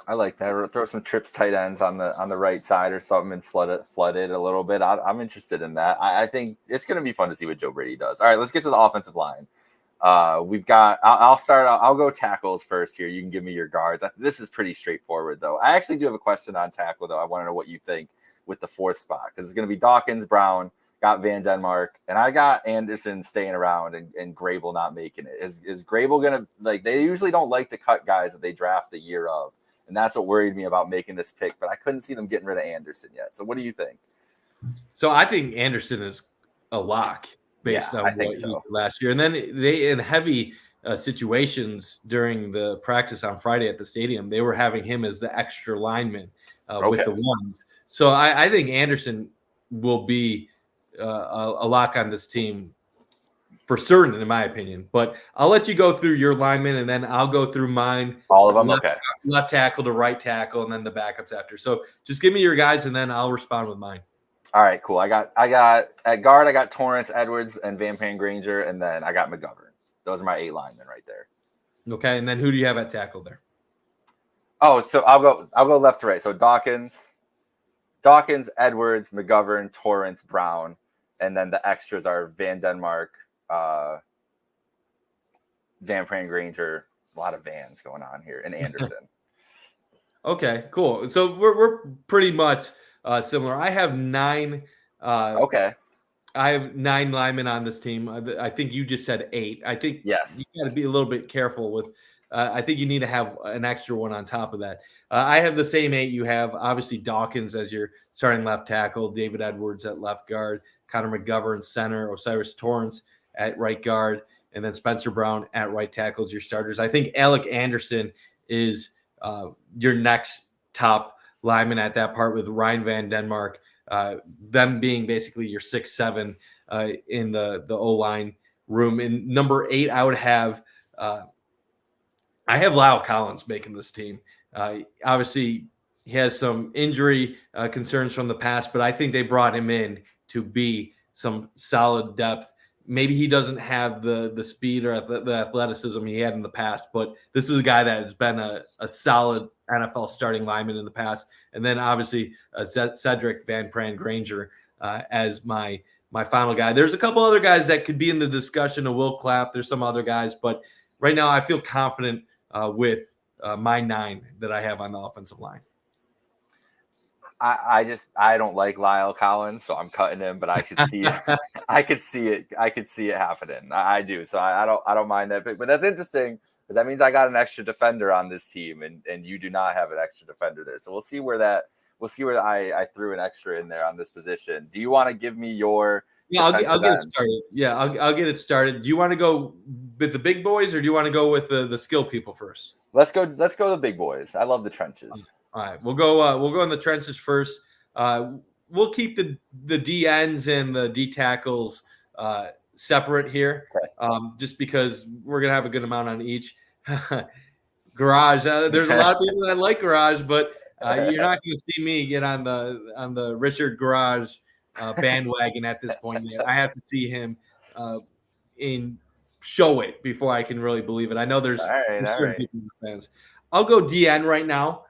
I like that. Throw some trips tight ends on the right side or something and flood it a little bit. I'm interested in that. I think it's going to be fun to see what Joe Brady does. All right, let's get to the offensive line. We've got. I'll start. I'll go tackles first here. You can give me your guards. This is pretty straightforward though. I actually do have a question on tackle though. I want to know what you think with the 4th spot because it's going to be Dawkins, Brown, got Van Denmark, and I got Anderson staying around and Grable not making it. Is Grable going to like? They usually don't like to cut guys that they draft the year of. And that's what worried me about making this pick, but I couldn't see them getting rid of Anderson yet. So what do you think? So I think Anderson is a lock based on what he did last year. And then they, in heavy situations during the practice on Friday at the stadium, they were having him as the extra lineman with the ones. So I think Anderson will be a lock on this team for certain, in my opinion. But I'll let you go through your linemen, and then I'll go through mine. All of them, okay. Left tackle to right tackle, and then the backups after. So just give me your guys, and then I'll respond with mine. All right, cool. I got at guard, I got Torrance, Edwards, and Van Pan Granger, and then I got McGovern. Those are my 8 linemen right there. Okay, and then who do you have at tackle there? Oh, so I'll go left to right. So Dawkins, Edwards, McGovern, Torrance, Brown, and then the extras are Van Denmark, Van Pan Granger, a lot of Vans going on here, and Anderson. Okay, cool. So we're pretty much similar. I have 9. Okay. I have 9 linemen on this team. I think you just said 8. I think yes, you got to be a little bit careful with. I think you need to have an extra one on top of that. I have the same 8 you have. Obviously, Dawkins as your starting left tackle, David Edwards at left guard, Connor McGovern center, Osiris Torrance at right guard, and then Spencer Brown at right tackle as your starters. I think Alec Anderson is your next top lineman at that part with Ryan Van Denmark, them being basically your 6-7 in the O-line room. In number 8, I would have I have Lyle Collins making this team. Obviously, he has some injury concerns from the past, but I think they brought him in to be some solid depth. Maybe he doesn't have the speed or the athleticism he had in the past, but this is a guy that has been a solid NFL starting lineman in the past. And then obviously Cedric Van Pran Granger as my final guy. There's a couple other guys that could be in the discussion. A Will Clapp. There's some other guys, but right now I feel confident with my 9 that I have on the offensive line. I don't like Lyle Collins, so I'm cutting him, but I could see it. I could see it happening. I do. So I don't mind that pick. But that's interesting because that means I got an extra defender on this team, and you do not have an extra defender there. So we'll see where I threw an extra in there on this position. Do you want to give me your I'll get it started. Yeah, I'll get it started. Do you want to go with the big boys or do you want to go with the skill people first? Let's go the big boys. I love the trenches. All right, we'll go in the trenches first. We'll keep the D ends and the D tackles separate here, just because we're gonna have a good amount on each. Garage. There's a lot of people that like Garage, but you're not going to see me get on the Richard Garage bandwagon at this point yet. I have to see him show it before I can really believe it. I know there's certain people fans. I'll go DN right now.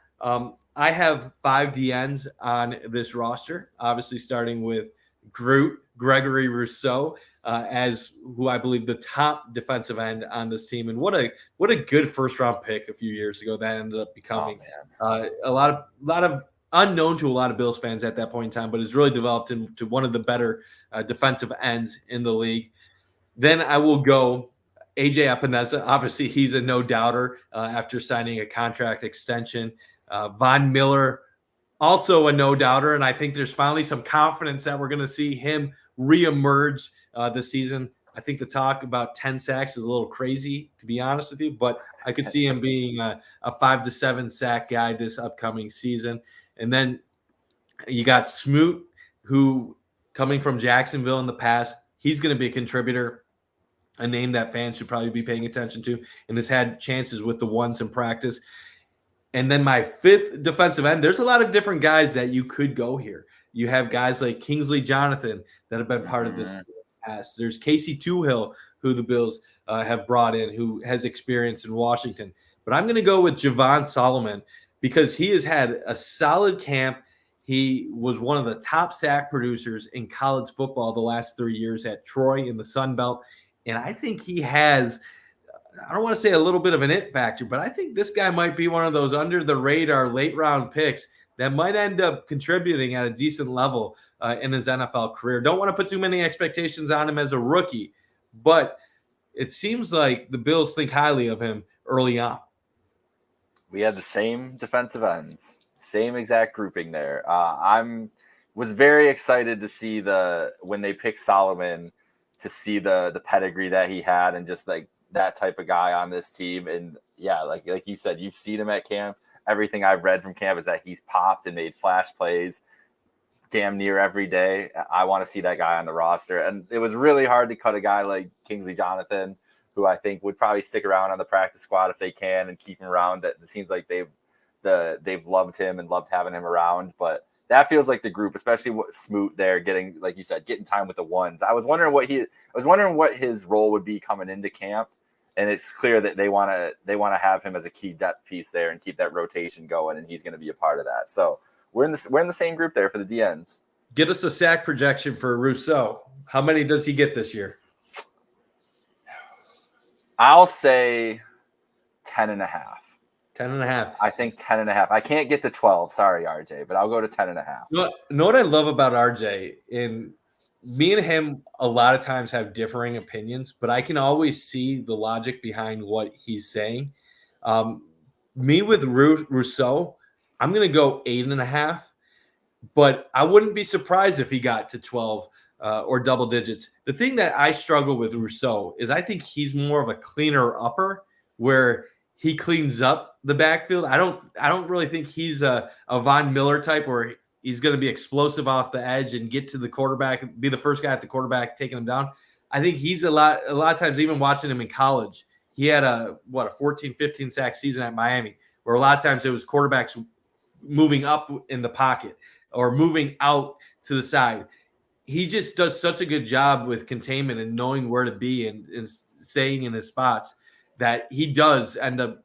I have 5 DNs on this roster, obviously starting with Gregory Rousseau, as who I believe the top defensive end on this team. And what a good first round pick a few years ago that ended up becoming. A lot of unknown to a lot of Bills fans at that point in time, but has really developed into one of the better defensive ends in the league. Then I will go AJ Epineza. Obviously, he's a no doubter after signing a contract extension. Von Miller, also a no doubter, and I think there's finally some confidence that we're going to see him reemerge this season. I think the talk about 10 sacks is a little crazy, to be honest with you, but I could see him being a 5 to 7 sack guy this upcoming season. And then you got Smoot, who coming from Jacksonville in the past, he's going to be a contributor, a name that fans should probably be paying attention to, and has had chances with the ones in practice. And then my 5th defensive end, there's a lot of different guys that you could go here. You have guys like Kingsley Jonathan that have been part of this past. There's Casey Toohill, who the Bills have brought in, who has experience in Washington. But I'm going to go with Javon Solomon because he has had a solid camp. He was one of the top sack producers in college football the last 3 years at Troy in the Sun Belt. And I think he has, I don't want to say a little bit of an it factor, but I think this guy might be one of those under the radar late round picks that might end up contributing at a decent level in his NFL career. Don't want to put too many expectations on him as a rookie, but it seems like the Bills think highly of him early on. We had the same defensive ends, same exact grouping there. Was very excited to see when they picked Solomon, to see the pedigree that he had and just like that type of guy on this team. And yeah, like you said, you've seen him at camp. Everything I've read from camp is that he's popped and made flash plays damn near every day. I want to see that guy on the roster. And it was really hard to cut a guy like Kingsley Jonathan, who I think would probably stick around on the practice squad if they can and keep him around. That it seems like they've loved him and loved having him around. But that feels like the group, especially with Smoot there getting, like you said, getting time with the ones. I was wondering what his role would be coming into camp. And it's clear that they want to have him as a key depth piece there and keep that rotation going, and he's going to be a part of that. So we're in the same group there for the DNs. Get us a sack projection for Rousseau. How many does he get this year? I'll say 10.5. 10.5. I think 10.5. I can't get to 12. Sorry, RJ, but I'll go to 10.5. You know what I love about RJ? In me and him a lot of times have differing opinions, but I can always see the logic behind what he's saying. Me with Rousseau, I'm going to go 8.5, but I wouldn't be surprised if he got to 12 or double digits. The thing that I struggle with Rousseau is I think he's more of a cleaner upper where he cleans up the backfield. I don't really think he's a Von Miller type where he's going to be explosive off the edge and get to the quarterback, be the first guy at the quarterback taking him down. I think he's a lot of times, even watching him in college, he had a 14, 15 sack season at Miami, where a lot of times it was quarterbacks moving up in the pocket or moving out to the side. He just does such a good job with containment and knowing where to be and staying in his spots that he does end up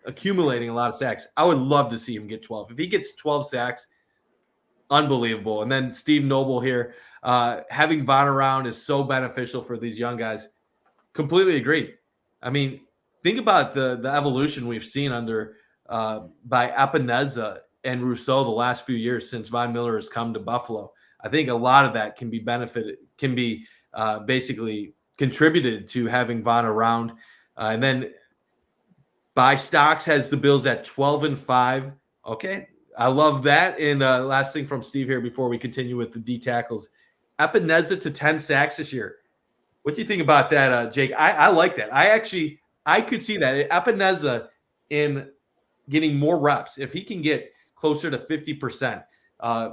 accumulating a lot of sacks. I would love to see him get 12. If he gets 12 sacks, unbelievable. And then Steve Noble here, having Von around is so beneficial for these young guys. Completely agree. I mean, think about the evolution we've seen under by Epineza and Rousseau the last few years since Von Miller has come to Buffalo. I think a lot of that can be basically contributed to having Von around. And then Buy Stocks has the Bills at 12-5. Okay. I love that. And last thing from Steve here before we continue with the D tackles. Epineza to 10 sacks this year. What do you think about that, Jake? I like that. I could see that. Epineza in getting more reps. If he can get closer to 50%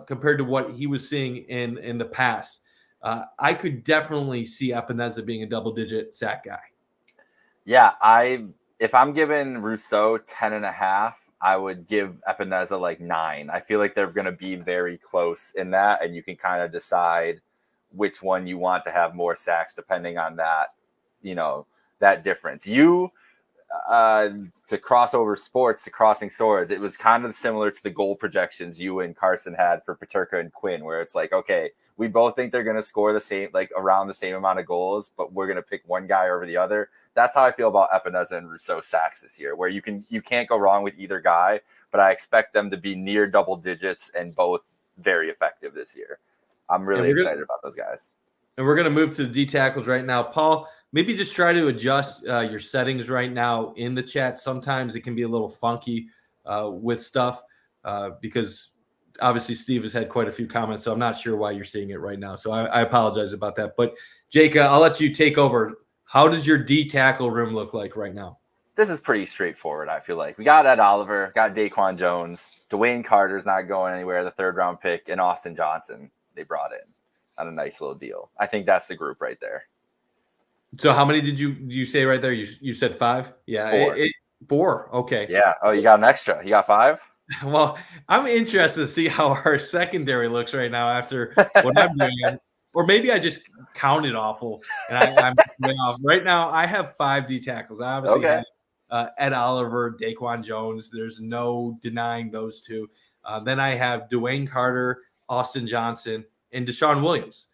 compared to what he was seeing in the past, I could definitely see Epineza being a double-digit sack guy. Yeah, if I'm giving Rousseau 10.5, I would give Epineza like 9. I feel like they're going to be very close in that, and you can kind of decide which one you want to have more sacks depending on that, that difference. to cross over sports to crossing swords, it was kind of similar to the goal projections you and Carson had for Paterka and Quinn, where it's like, okay, we both think they're going to score the same, like around the same amount of goals, but we're going to pick one guy over the other. That's how I feel about Epineza and Rousseau sacks this year, where you can't go wrong with either guy, but I expect them to be near double digits and both very effective this year. I'm really excited about those guys. And we're going to move to the D tackles right now. Paul, maybe just try to adjust your settings right now in the chat. Sometimes it can be a little funky with stuff because obviously Steve has had quite a few comments, so I'm not sure why you're seeing it right now. So I apologize about that. But Jake, I'll let you take over. How does your D tackle room look like right now? This is pretty straightforward, I feel like. We got Ed Oliver, got Daquan Jones, Dwayne Carter's not going anywhere, the 3rd-round pick, and Austin Johnson they brought in on a nice little deal. I think that's the group right there. So how many did you say right there? You said 5? Yeah. 4. 4. Okay. Yeah. Oh, you got an extra. You got 5? Well, I'm interested to see how our secondary looks right now after what I'm doing. Or maybe I just counted awful and I'm way off. Right now, I have 5 D tackles. I obviously have Ed Oliver, Daquan Jones. There's no denying those two. Then I have Dwayne Carter, Austin Johnson, and Deshaun Williams.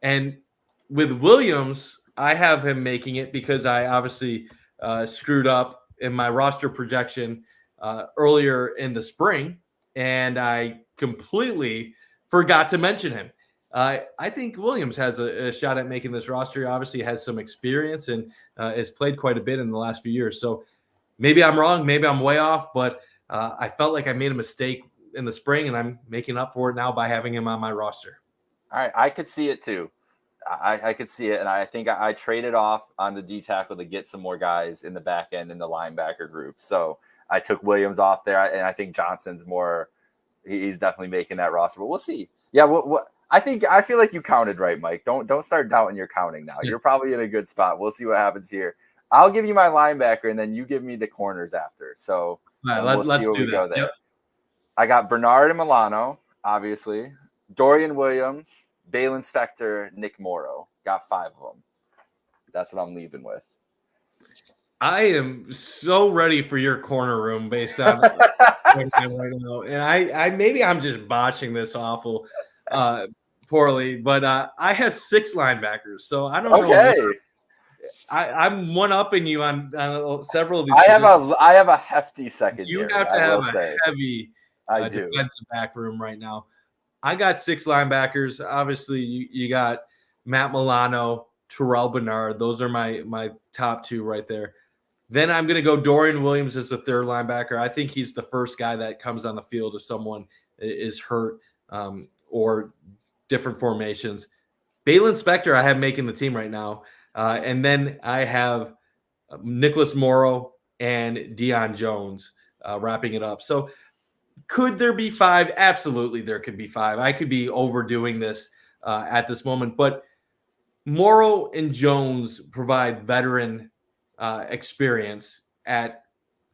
And with Williams, I have him making it because I obviously screwed up in my roster projection earlier in the spring, and I completely forgot to mention him. I think Williams has a shot at making this roster. He obviously has some experience and has played quite a bit in the last few years. So maybe I'm wrong, maybe I'm way off, but I felt like I made a mistake in the spring, and I'm making up for it now by having him on my roster. All right, I could see it too. I could see it, and I think I traded off on the D tackle to get some more guys in the back end in the linebacker group. So I took Williams off there, and I think Johnson's more. He's definitely making that roster, but we'll see. Yeah, what I feel like you counted right, Mike. Don't start doubting your counting now. You're probably in a good spot. We'll see what happens here. I'll give you my linebacker, and then you give me the corners after. So let's see where we go there. Yep. I got Bernard and Milano, obviously. Dorian Williams, Balin Spector, Nick Morrow. Got 5 of them. That's what I'm leaving with. I am so ready for your corner room based on right now. And I maybe I'm just botching this awful poorly, but I have 6 linebackers. So I don't know. I'm one-upping you on several of these. I have a hefty secondary. You have to have a heavy defensive back room right now. I got 6 linebackers. Obviously, you got Matt Milano, Terrell Bernard. Those are my top 2 right there. Then I'm going to go Dorian Williams as the 3rd linebacker. I think he's the first guy that comes on the field if someone is hurt or different formations. Balin Spector I have making the team right now. And then I have Nicholas Morrow and Deion Jones wrapping it up. So could there be 5? Absolutely, there could be 5. I could be overdoing this at this moment. But Morrow and Jones provide veteran experience at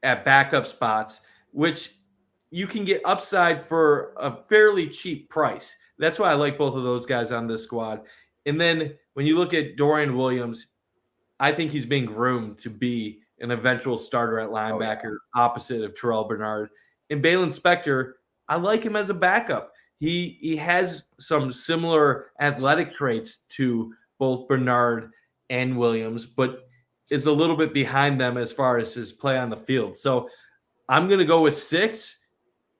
backup spots, which you can get upside for a fairly cheap price. That's why I like both of those guys on this squad. And then when you look at Dorian Williams, I think he's being groomed to be an eventual starter at linebacker opposite of Terrell Bernard. And Balin Spector, I like him as a backup. He has some similar athletic traits to both Bernard and Williams, but is a little bit behind them as far as his play on the field. So I'm going to go with 6.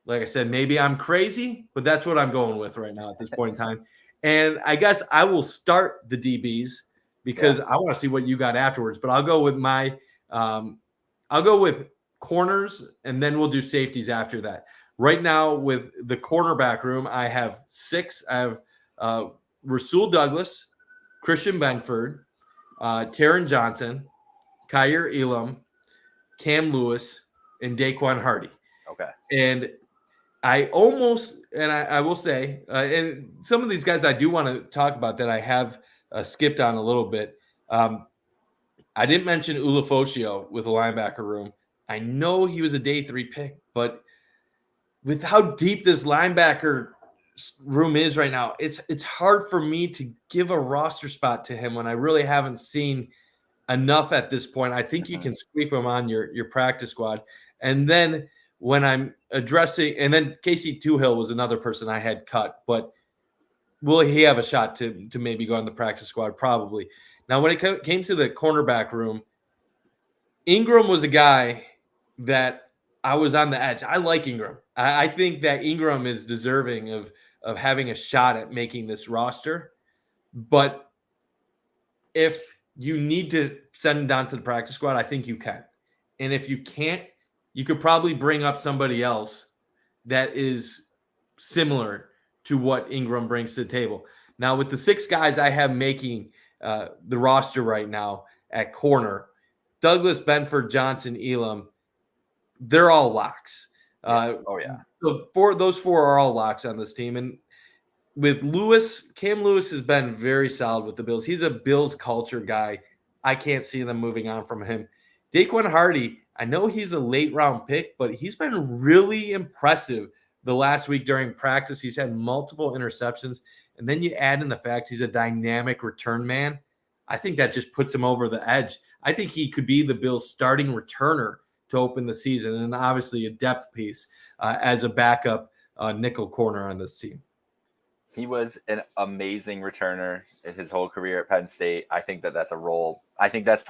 Like I said, maybe I'm crazy, but that's what I'm going with right now at this point in time. And I guess I will start the DBs because I want to see what you got afterwards. But I'll go with I'll go with corners, and then we'll do safeties after that. Right now, with the cornerback room, I have 6. I have Rasul Douglas, Christian Benford, Taron Johnson, Kyer Elam, Cam Lewis, and Daquan Hardy. Okay. And I almost, and I will say, and some of these guys I do want to talk about that I have skipped on a little bit. I didn't mention Ulofoshio with the linebacker room. I know he was a day 3 pick, but with how deep this linebacker room is right now, it's hard for me to give a roster spot to him when I really haven't seen enough at this point. I think you can sweep him on your practice squad. And then when I'm addressing, and then Casey Toohill was another person I had cut, but will he have a shot to maybe go on the practice squad? Probably. Now, when it came to the cornerback room, Ingram was a guy that I was on the edge. I like Ingram. I think that Ingram is deserving of having a shot at making this roster. But if you need to send him down to the practice squad, I think you can. And if you can't, you could probably bring up somebody else that is similar to what Ingram brings to the table. Now, with the 6 guys I have making the roster right now at corner, Douglas, Benford, Johnson, Elam, they're all locks. So those 4 are all locks on this team. And with Lewis, Cam Lewis has been very solid with the Bills. He's a Bills culture guy. I can't see them moving on from him. Daquan Hardy, I know he's a late round pick, but he's been really impressive the last week during practice. He's had multiple interceptions. And then you add in the fact he's a dynamic return man. I think that just puts him over the edge. I think he could be the Bills' starting returner to open the season, and obviously a depth piece as a backup nickel corner on this team. He was an amazing returner in his whole career at Penn State. I think that's a role. I think that's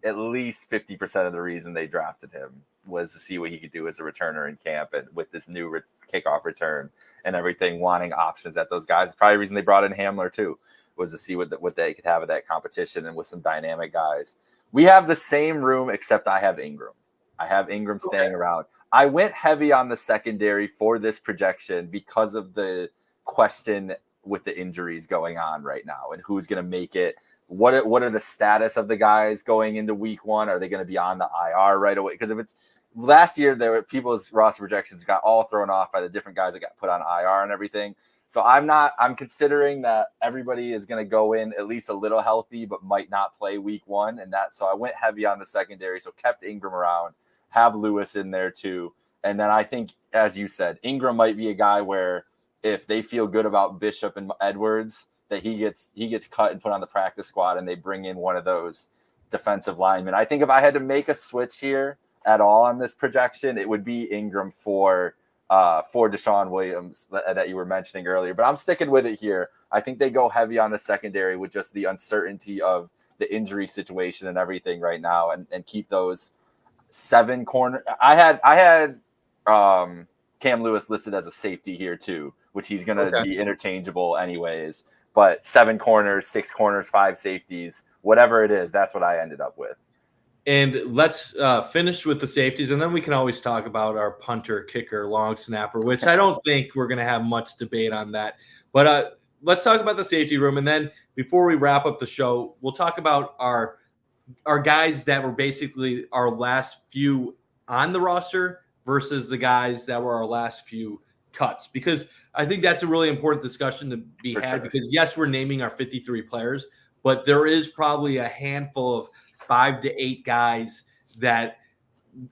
at least 50% of the reason they drafted him was to see what he could do as a returner in camp, and with this new kickoff return and everything, wanting options at those guys. It's probably the reason they brought in Hamler too, was to see what they could have at that competition and with some dynamic guys. We have the same room, except I have Ingram. I have Ingram staying around. I went heavy on the secondary for this projection because of the question with the injuries going on right now and who's going to make it. What are the status of the guys going into week 1? Are they going to be on the IR right away? Because if it's last year, there were people's roster projections got all thrown off by the different guys that got put on IR and everything. So I'm considering that everybody is going to go in at least a little healthy, but might not play week 1. So I went heavy on the secondary. So kept Ingram around, have Lewis in there too. And then I think, as you said, Ingram might be a guy where if they feel good about Bishop and Edwards, that he gets cut and put on the practice squad and they bring in one of those defensive linemen. I think if I had to make a switch here at all on this projection, it would be Ingram for Deshaun Williams that you were mentioning earlier. But I'm sticking with it here. I think they go heavy on the secondary with just the uncertainty of the injury situation and everything right now, and keep those 7 corner. I had Cam Lewis listed as a safety here too, which he's going to be interchangeable anyways. But 7 corners, 6 corners, 5 safeties, whatever it is, that's what I ended up with. And let's finish with the safeties, and then we can always talk about our punter, kicker, long snapper, which I don't think we're going to have much debate on that. But let's talk about the safety room, and then before we wrap up the show, we'll talk about our guys that were basically our last few on the roster versus the guys that were our last few cuts, because I think that's a really important discussion to be had. Because yes, we're naming our 53 players, but there is probably a handful of 5 to 8 guys that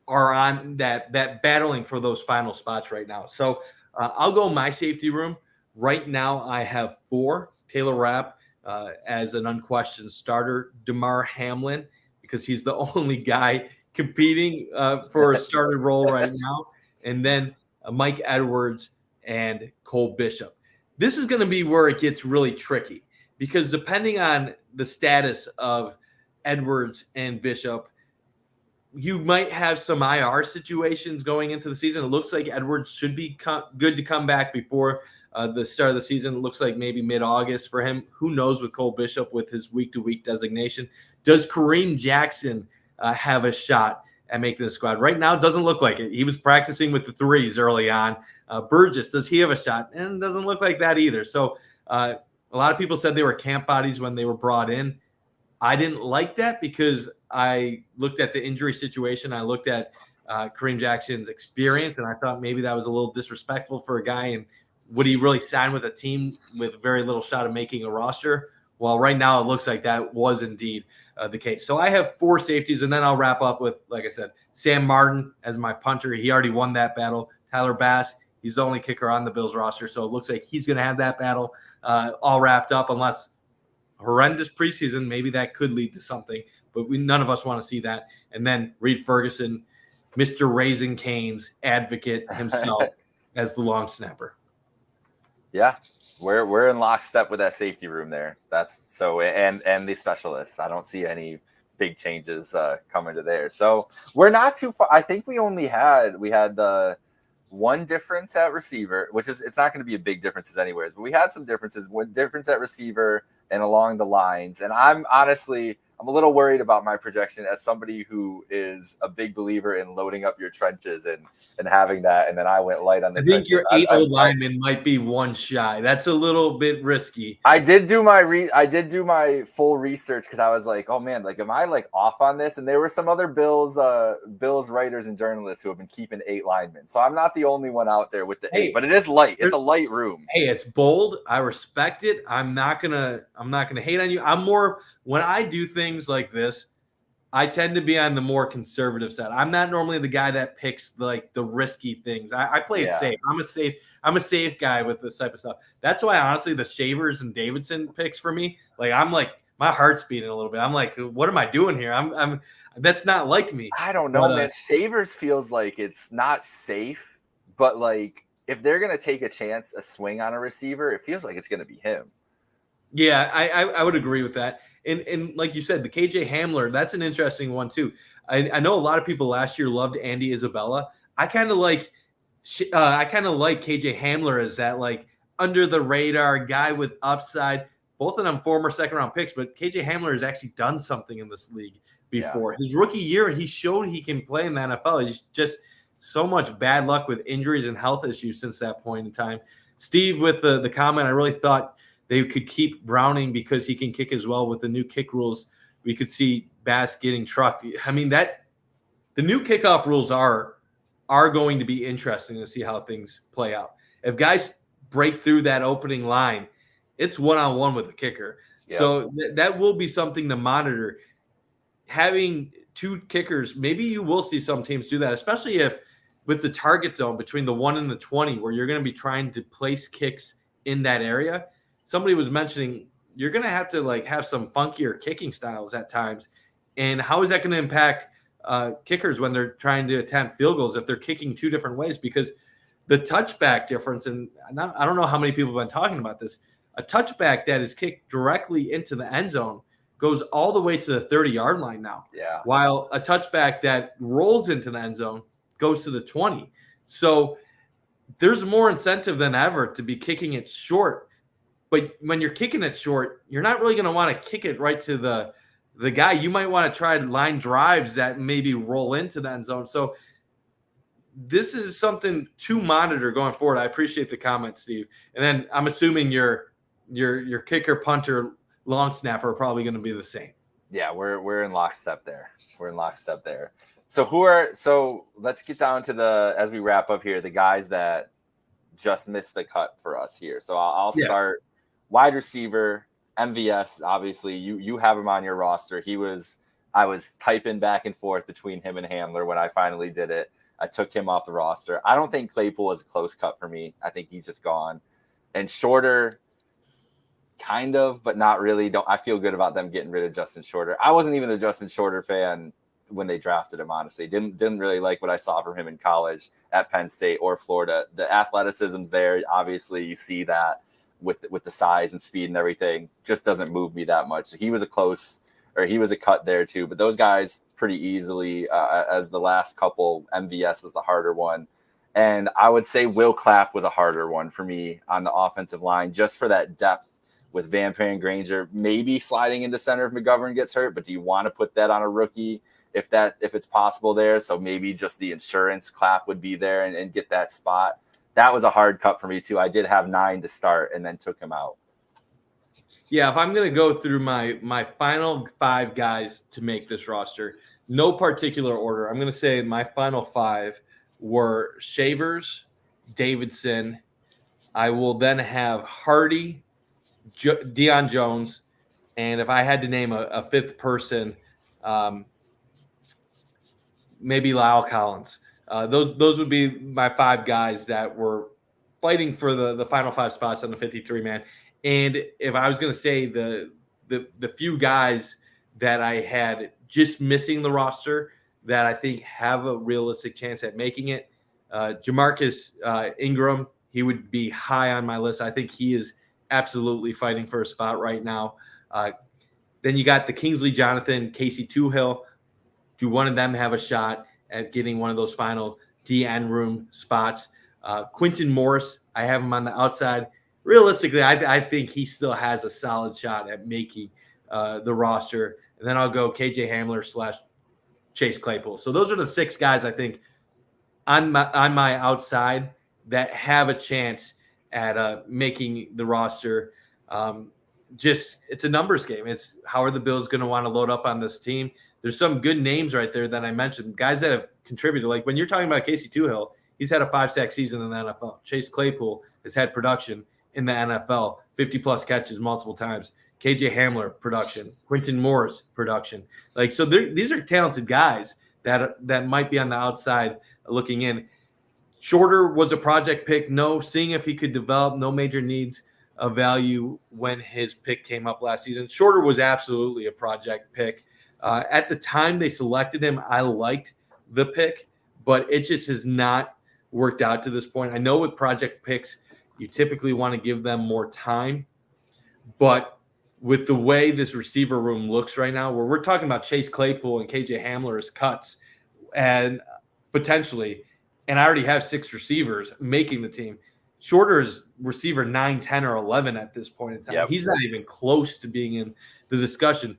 are on that battling for those final spots right now. So I'll go my safety room. Right now I have 4. Taylor Rapp as an unquestioned starter. DeMar Hamlin, because he's the only guy competing for a starter role right now. And then Mike Edwards and Cole Bishop. This is going to be where it gets really tricky, because depending on the status of Edwards and Bishop, you might have some IR situations going into the season. It looks like Edwards should be good to come back before the start of the season. It looks like maybe mid-August for him. Who knows with Cole Bishop with his week-to-week designation? Does Kareem Jackson have a shot at making the squad? Right now, it doesn't look like it. He was practicing with the 3s early on. Burgess, does he have a shot? And doesn't look like that either. So a lot of people said they were camp bodies when they were brought in. I didn't like that because I looked at the injury situation. I looked at Kareem Jackson's experience, and I thought maybe that was a little disrespectful for a guy. And would he really sign with a team with very little shot of making a roster? Well, right now it looks like that was indeed the case. So I have 4 safeties, and then I'll wrap up with, like I said, Sam Martin as my punter. He already won that battle. Tyler Bass, he's the only kicker on the Bills roster, so it looks like he's going to have that battle all wrapped up, unless horrendous preseason. Maybe that could lead to something, but none of us want to see that. And then Reed Ferguson, Mr. Raising Cane's advocate himself as the long snapper. Yeah, we're in lockstep with that safety room there. That's so, and the specialists. I don't see any big changes coming to there. So we're not too far. I think we had the one difference at receiver, which is it's not going to be a big differences anyways, but we had some differences. One difference at receiver and along the lines. And I'm a little worried about my projection as somebody who is a big believer in loading up your trenches and having that. And then I went light on the I think trenches. your 8 lineman might be one shy. That's a little bit risky. I did do my full research because I was like, oh man, like am I like off on this? And there were some other Bills writers and journalists who have been keeping 8 linemen. So I'm not the only one out there with the 8, but it is light. It's a light room. Hey, it's bold. I respect it. I'm not gonna hate on you. I'm more when I do things like this, I tend to be on the more conservative side. I'm not normally the guy that picks like the risky things. I play it safe. I'm a safe guy with this type of stuff. That's why honestly the Shavers and Davidson picks for me, like I'm like my heart's beating a little bit. I'm like, what am I doing here? I'm that's not like me. I don't know, man. Shavers feels like it's not safe, but like if they're gonna take a swing on a receiver, it feels like it's gonna be him. Yeah, I would agree with that. And like you said, the KJ Hamler, that's an interesting one too. I know a lot of people last year loved Andy Isabella. I kind of like KJ Hamler as that like under the radar guy with upside. Both of them former second round picks, but KJ Hamler has actually done something in this league before. Yeah. His rookie year, he showed he can play in the NFL. He's just so much bad luck with injuries and health issues since that point in time. Steve, with the comment, I really thought they could keep Browning because he can kick as well. With the new kick rules, we could see Bass getting trucked. I mean, that the new kickoff rules are going to be interesting to see how things play out. If guys break through that opening line, it's one-on-one with the kicker. Yep. So that will be something to monitor. Having 2 kickers, maybe you will see some teams do that, especially if with the target zone between the 1 and the 20, where you're going to be trying to place kicks in that area. Somebody was mentioning you're going to have to like have some funkier kicking styles at times. And how is that going to impact kickers when they're trying to attempt field goals if they're kicking 2 different ways? Because the touchback difference, and I don't know how many people have been talking about this, a touchback that is kicked directly into the end zone goes all the way to the 30-yard line now. Yeah. While a touchback that rolls into the end zone goes to the 20. So there's more incentive than ever to be kicking it short. But when you're kicking it short, you're not really going to want to kick it right to the guy. You might want to try line drives that maybe roll into the end zone. So this is something to monitor going forward. I appreciate the comment, Steve. And then I'm assuming your kicker, punter, long snapper are probably going to be the same. Yeah, we're in lockstep there. So let's get down to as we wrap up here, the guys that just missed the cut for us here. So I'll start. Wide receiver, MVS, obviously, you have him on your roster. I was typing back and forth between him and Hamler when I finally did it. I took him off the roster. I don't think Claypool is a close cut for me. I think he's just gone. And Shorter, kind of, but not really. I feel good about them getting rid of Justin Shorter. I wasn't even a Justin Shorter fan when they drafted him, honestly. Didn't really like what I saw from him in college at Penn State or Florida. The athleticism's there. Obviously, you see that. With the size and speed and everything, just doesn't move me that much. He was a cut there too, but those guys pretty easily as the last couple. MVS was the harder one, and I would say Will Clapp was a harder one for me on the offensive line, just for that depth with Van Pran Granger maybe sliding into center if McGovern gets hurt. But do you want to put that on a rookie if it's possible there? So maybe just the insurance Clapp would be there and get that spot. That was a hard cut for me too. I did have 9 to start and then took him out. Yeah, if I'm going to go through my final 5 guys to make this roster, no particular order. I'm going to say my final 5 were Shavers, Davidson. I will then have Hardy, Deion Jones, and if I had to name a 5th person, maybe Lyle Collins. Those would be my 5 guys that were fighting for the final 5 spots on the 53-man. And if I was going to say the the few guys that I had just missing the roster that I think have a realistic chance at making it. Jamarcus Ingram, he would be high on my list. I think he is absolutely fighting for a spot right now. Then you got the Kingsley Jonathan, Casey Toohill. Do one of them have a shot at getting one of those final DN room spots? Quinton Morris, I have him on the outside. Realistically, I think he still has a solid shot at making the roster. And then I'll go KJ Hamler / Chase Claypool. So those are the 6 guys I think on my outside that have a chance at making the roster. It's a numbers game. It's how are the Bills going to want to load up on this team? There's some good names right there that I mentioned, guys that have contributed. Like when you're talking about Casey Toohill, he's had a 5-sack season in the NFL. Chase Claypool has had production in the NFL, 50-plus catches multiple times. KJ Hamler, production. Quinton Morris, production. Like, so these are talented guys that might be on the outside looking in. Shorter was a project pick. No, seeing if he could develop, no major needs of value when his pick came up last season. Shorter was absolutely a project pick. At the time they selected him, I liked the pick, but it just has not worked out to this point. I know with project picks, you typically want to give them more time, but with the way this receiver room looks right now, where we're talking about Chase Claypool and KJ Hamler as cuts and potentially, and I already have 6 receivers making the team. Shorter is receiver 9, 10, or 11 at this point in time. Yep. He's not even close to being in the discussion.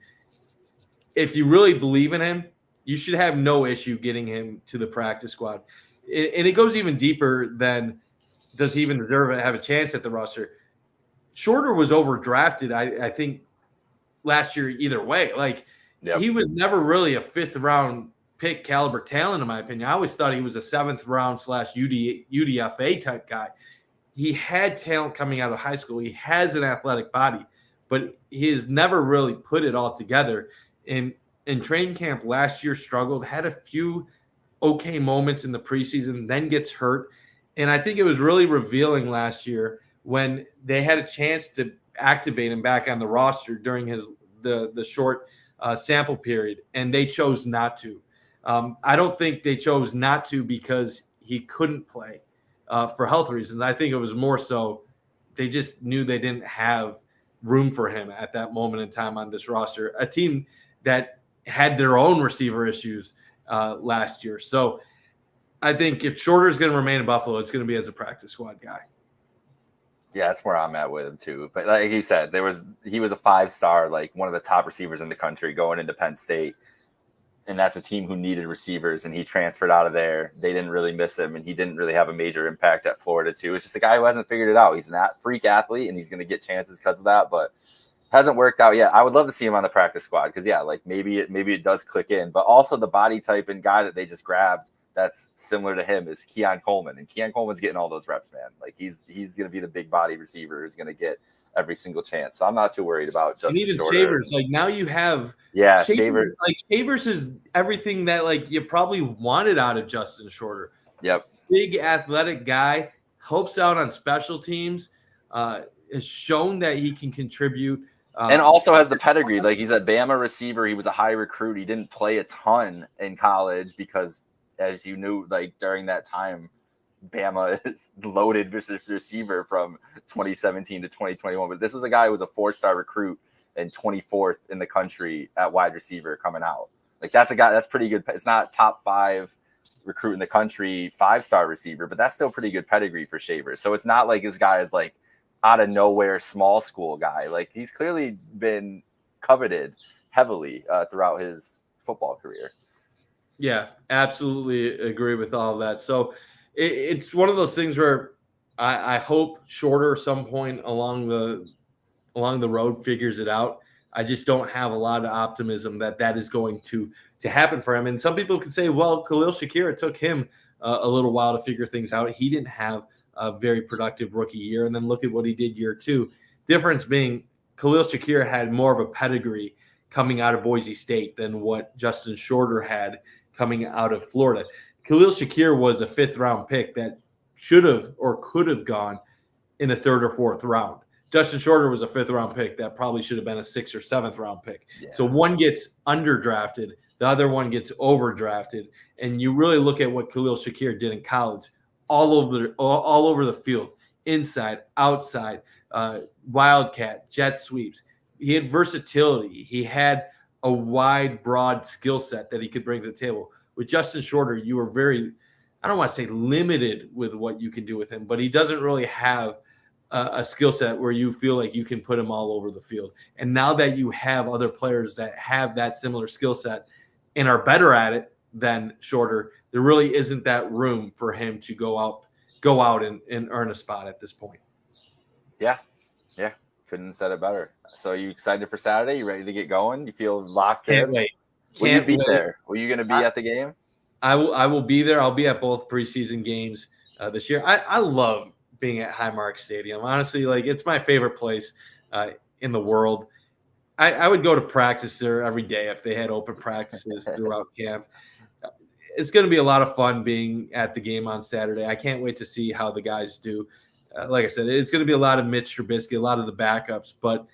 If you really believe in him, you should have no issue getting him to the practice squad. And it goes even deeper than does he even deserve to have a chance at the roster. Shorter was overdrafted, I think, last year either way. Like, He was never really a 5th-round pick caliber talent, in my opinion. I always thought he was a 7th-round / UDFA type guy. He had talent coming out of high school. He has an athletic body, but he has never really put it all together. In training camp last year, struggled, had a few okay moments in the preseason, then gets hurt. And I think it was really revealing last year when they had a chance to activate him back on the roster during the short sample period, and they chose not to. I don't think they chose not to because he couldn't play for health reasons. I think it was more so they just knew they didn't have room for him at that moment in time on this roster, a team that had their own receiver issues last year. So I think if Shorter is going to remain in Buffalo, it's going to be as a practice squad guy. Yeah, that's where I'm at with him too. But like you said, he was a 5-star, like one of the top receivers in the country going into Penn State. And that's a team who needed receivers, and he transferred out of there. They didn't really miss him, and he didn't really have a major impact at Florida too. It's just a guy who hasn't figured it out. He's an freak athlete, and he's going to get chances because of that, but hasn't worked out yet. I would love to see him on the practice squad because, yeah, like maybe it does click in. But also the body type and guy that they just grabbed that's similar to him is Keon Coleman, and Keon Coleman's getting all those reps, man. Like he's going to be the big body receiver who's going to get every single chance. So I'm not too worried about Justin Shorter. Shorter. Shavers. Like now you have Shavers. Like Shavers is everything that like you probably wanted out of Justin Shorter. Yep. Big athletic guy, helps out on special teams, has shown that he can contribute. And also has the pedigree. Like he's a Bama receiver. He was a high recruit. He didn't play a ton in college because, as you knew, like during that time, Bama is loaded receiver from 2017 to 2021. But this was a guy who was a 4-star recruit and 24th in the country at wide receiver coming out. Like that's a guy that's pretty good. It's not top 5 recruit in the country, 5-star receiver, but that's still pretty good pedigree for Shavers. So it's not like this guy is like out of nowhere small school guy. Like he's clearly been coveted heavily throughout his football career. Yeah, absolutely agree with all of that. So it's one of those things where I hope Shorter some point along the road figures it out. I just don't have a lot of optimism that is going to happen for him. And some people could say, well, Khalil Shakir, it took him a little while to figure things out. He didn't have a very productive rookie year. And then look at what he did year 2. Difference being Khalil Shakir had more of a pedigree coming out of Boise State than what Justin Shorter had coming out of Florida. Khalil Shakir was a 5th-round pick that should have or could have gone in the 3rd or 4th round. Justin Shorter was a 5th-round pick that probably should have been a 6th or 7th-round pick. Yeah. So one gets underdrafted, the other one gets overdrafted, and you really look at what Khalil Shakir did in college, all over the field, inside, outside, wildcat, jet sweeps. He had versatility. He had a wide, broad skill set that he could bring to the table. With Justin Shorter, you were very, I don't want to say limited with what you can do with him, but he doesn't really have a skill set where you feel like you can put him all over the field. And now that you have other players that have that similar skill set and are better at it than Shorter, there really isn't that room for him to go out and earn a spot at this point. Yeah. Couldn't have said it better. So are you excited for Saturday? You ready to get going? You feel locked in? Can't wait. Will you be there? Will you going to be at the game? I will be there. I'll be at both preseason games this year. I love being at Highmark Stadium. Honestly, like, it's my favorite place in the world. I would go to practice there every day if they had open practices throughout camp. It's going to be a lot of fun being at the game on Saturday. I can't wait to see how the guys do. Like I said, it's going to be a lot of Mitch Trubisky, a lot of the backups, but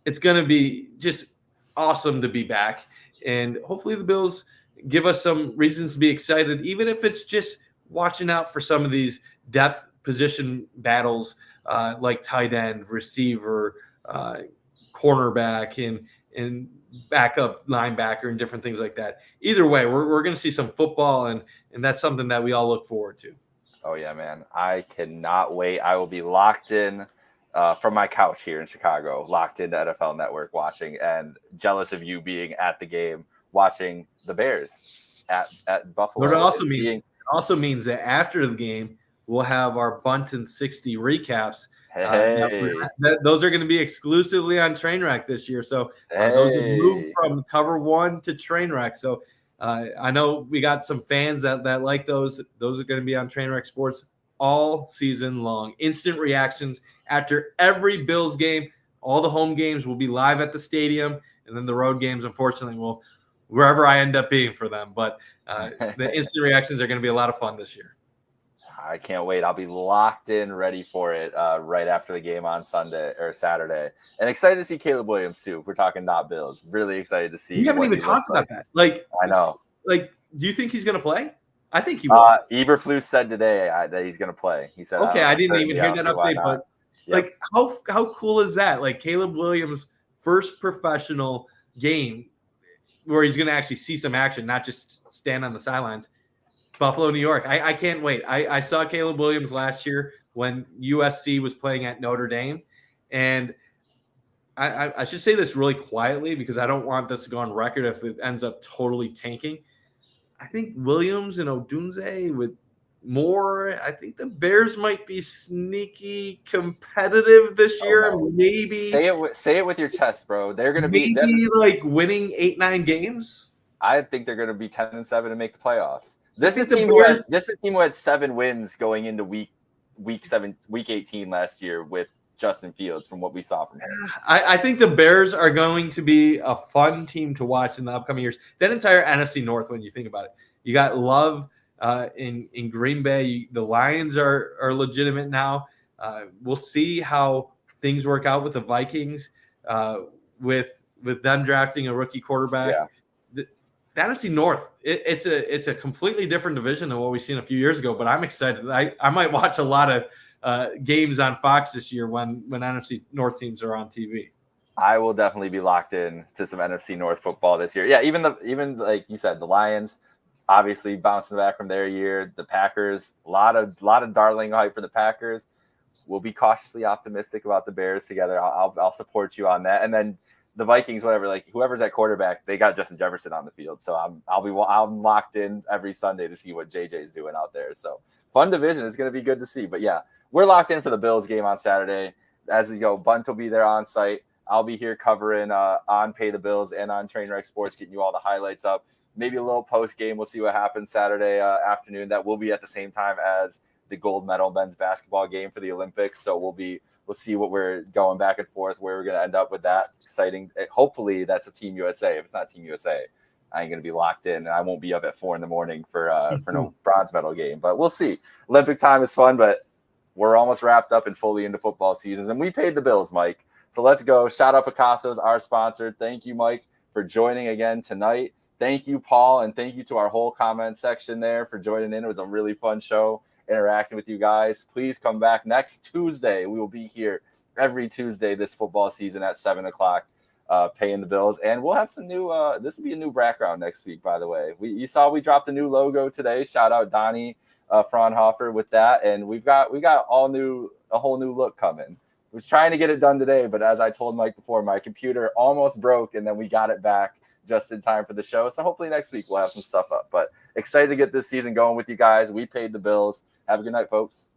it's going to be just awesome to be back. And hopefully the Bills give us some reasons to be excited, even if it's just watching out for some of these depth position battles like tight end, receiver, cornerback, and backup linebacker and different things like that. Either way, we're going to see some football, and that's something that we all look forward to. Oh, yeah, man. I cannot wait. I will be locked in from my couch here in Chicago, locked into NFL Network watching, and jealous of you being at the game watching the Bears at Buffalo. But it also means that after the game, we'll have our Bundt and 60 recaps. Hey. Those are going to be exclusively on Trainwreck this year. So those have moved from Cover 1 to Trainwreck. So I know we got some fans that like those. Those are going to be on Trainwreck Sports all season long. Instant reactions after every Bills game. All the home games will be live at the stadium, and then the road games, unfortunately, will wherever I end up being for them. But the instant reactions are going to be a lot of fun this year. I can't wait. I'll be locked in, ready for it right after the game on Sunday or Saturday. And excited to see Caleb Williams, too, if we're talking not Bills. Really excited to see. We haven't even talked about that. Like, I know. Like, do you think he's going to play? I think he will. Eberflus said today that he's going to play. He said, okay, I didn't even hear that update, but like, how cool is that? Like, Caleb Williams' first professional game where he's going to actually see some action, not just stand on the sidelines. Buffalo, New York. I can't wait. I saw Caleb Williams last year when USC was playing at Notre Dame. And I should say this really quietly because I don't want this to go on record if it ends up totally tanking. I think Williams and Odunze with more. I think the Bears might be sneaky competitive this year. No. Maybe say it with your chest, bro. They're going to be like winning 8-9 games. I think they're going to be 10-7 and make the playoffs. This is a team who had 7 wins going into week 18 last year with Justin Fields from what we saw from him. I think the Bears are going to be a fun team to watch in the upcoming years. That entire NFC North, when you think about it, you got Love in Green Bay. The Lions are legitimate now. We'll see how things work out with the Vikings with them drafting a rookie quarterback. Yeah. The NFC North, it's a completely different division than what we've seen a few years ago, but I'm excited. I might watch a lot of games on Fox this year when NFC North teams are on TV. I will definitely be locked in to some NFC North football this year. Yeah, even like you said, the Lions obviously bouncing back from their year. The Packers, a lot of darling hype for the Packers. We'll be cautiously optimistic about the Bears together. I'll support you on that. And then the Vikings, whatever, like whoever's at quarterback, they got Justin Jefferson on the field. So I'm locked in every Sunday to see what JJ's doing out there. So fun division. It's going to be good to see. But yeah, we're locked in for the Bills game on Saturday. As we go, Bundt will be there on site. I'll be here covering on Pay the Bills and on Trainwreck Sports, getting you all the highlights up. Maybe a little post game. We'll see what happens Saturday afternoon. That will be at the same time as the gold medal men's basketball game for the Olympics. So we'll see what we're going back and forth, where we're going to end up with that. Exciting. Hopefully that's a Team USA. If it's not Team USA, I ain't going to be locked in, and I won't be up at 4 a.m. for no bronze medal game. But we'll see. Olympic time is fun, but we're almost wrapped up and fully into football seasons, and we paid the bills, Mike. So let's go. Shout out Picassos, our sponsor. Thank you, Mike, for joining again tonight. Thank you, Paul, and thank you to our whole comment section there for joining in. It was a really fun show interacting with you guys. Please come back next Tuesday. We will be here every Tuesday this football season at 7 o'clock, paying the bills. And we'll have some new this will be a new background next week, by the way. You saw we dropped a new logo today. Shout out Donnie Fraunhofer with that. And we got a whole new look coming. I was trying to get it done today, but as I told Mike before, my computer almost broke, and then we got it back just in time for the show. So hopefully next week we'll have some stuff up. But excited to get this season going with you guys. We paid the bills. Have a good night, folks.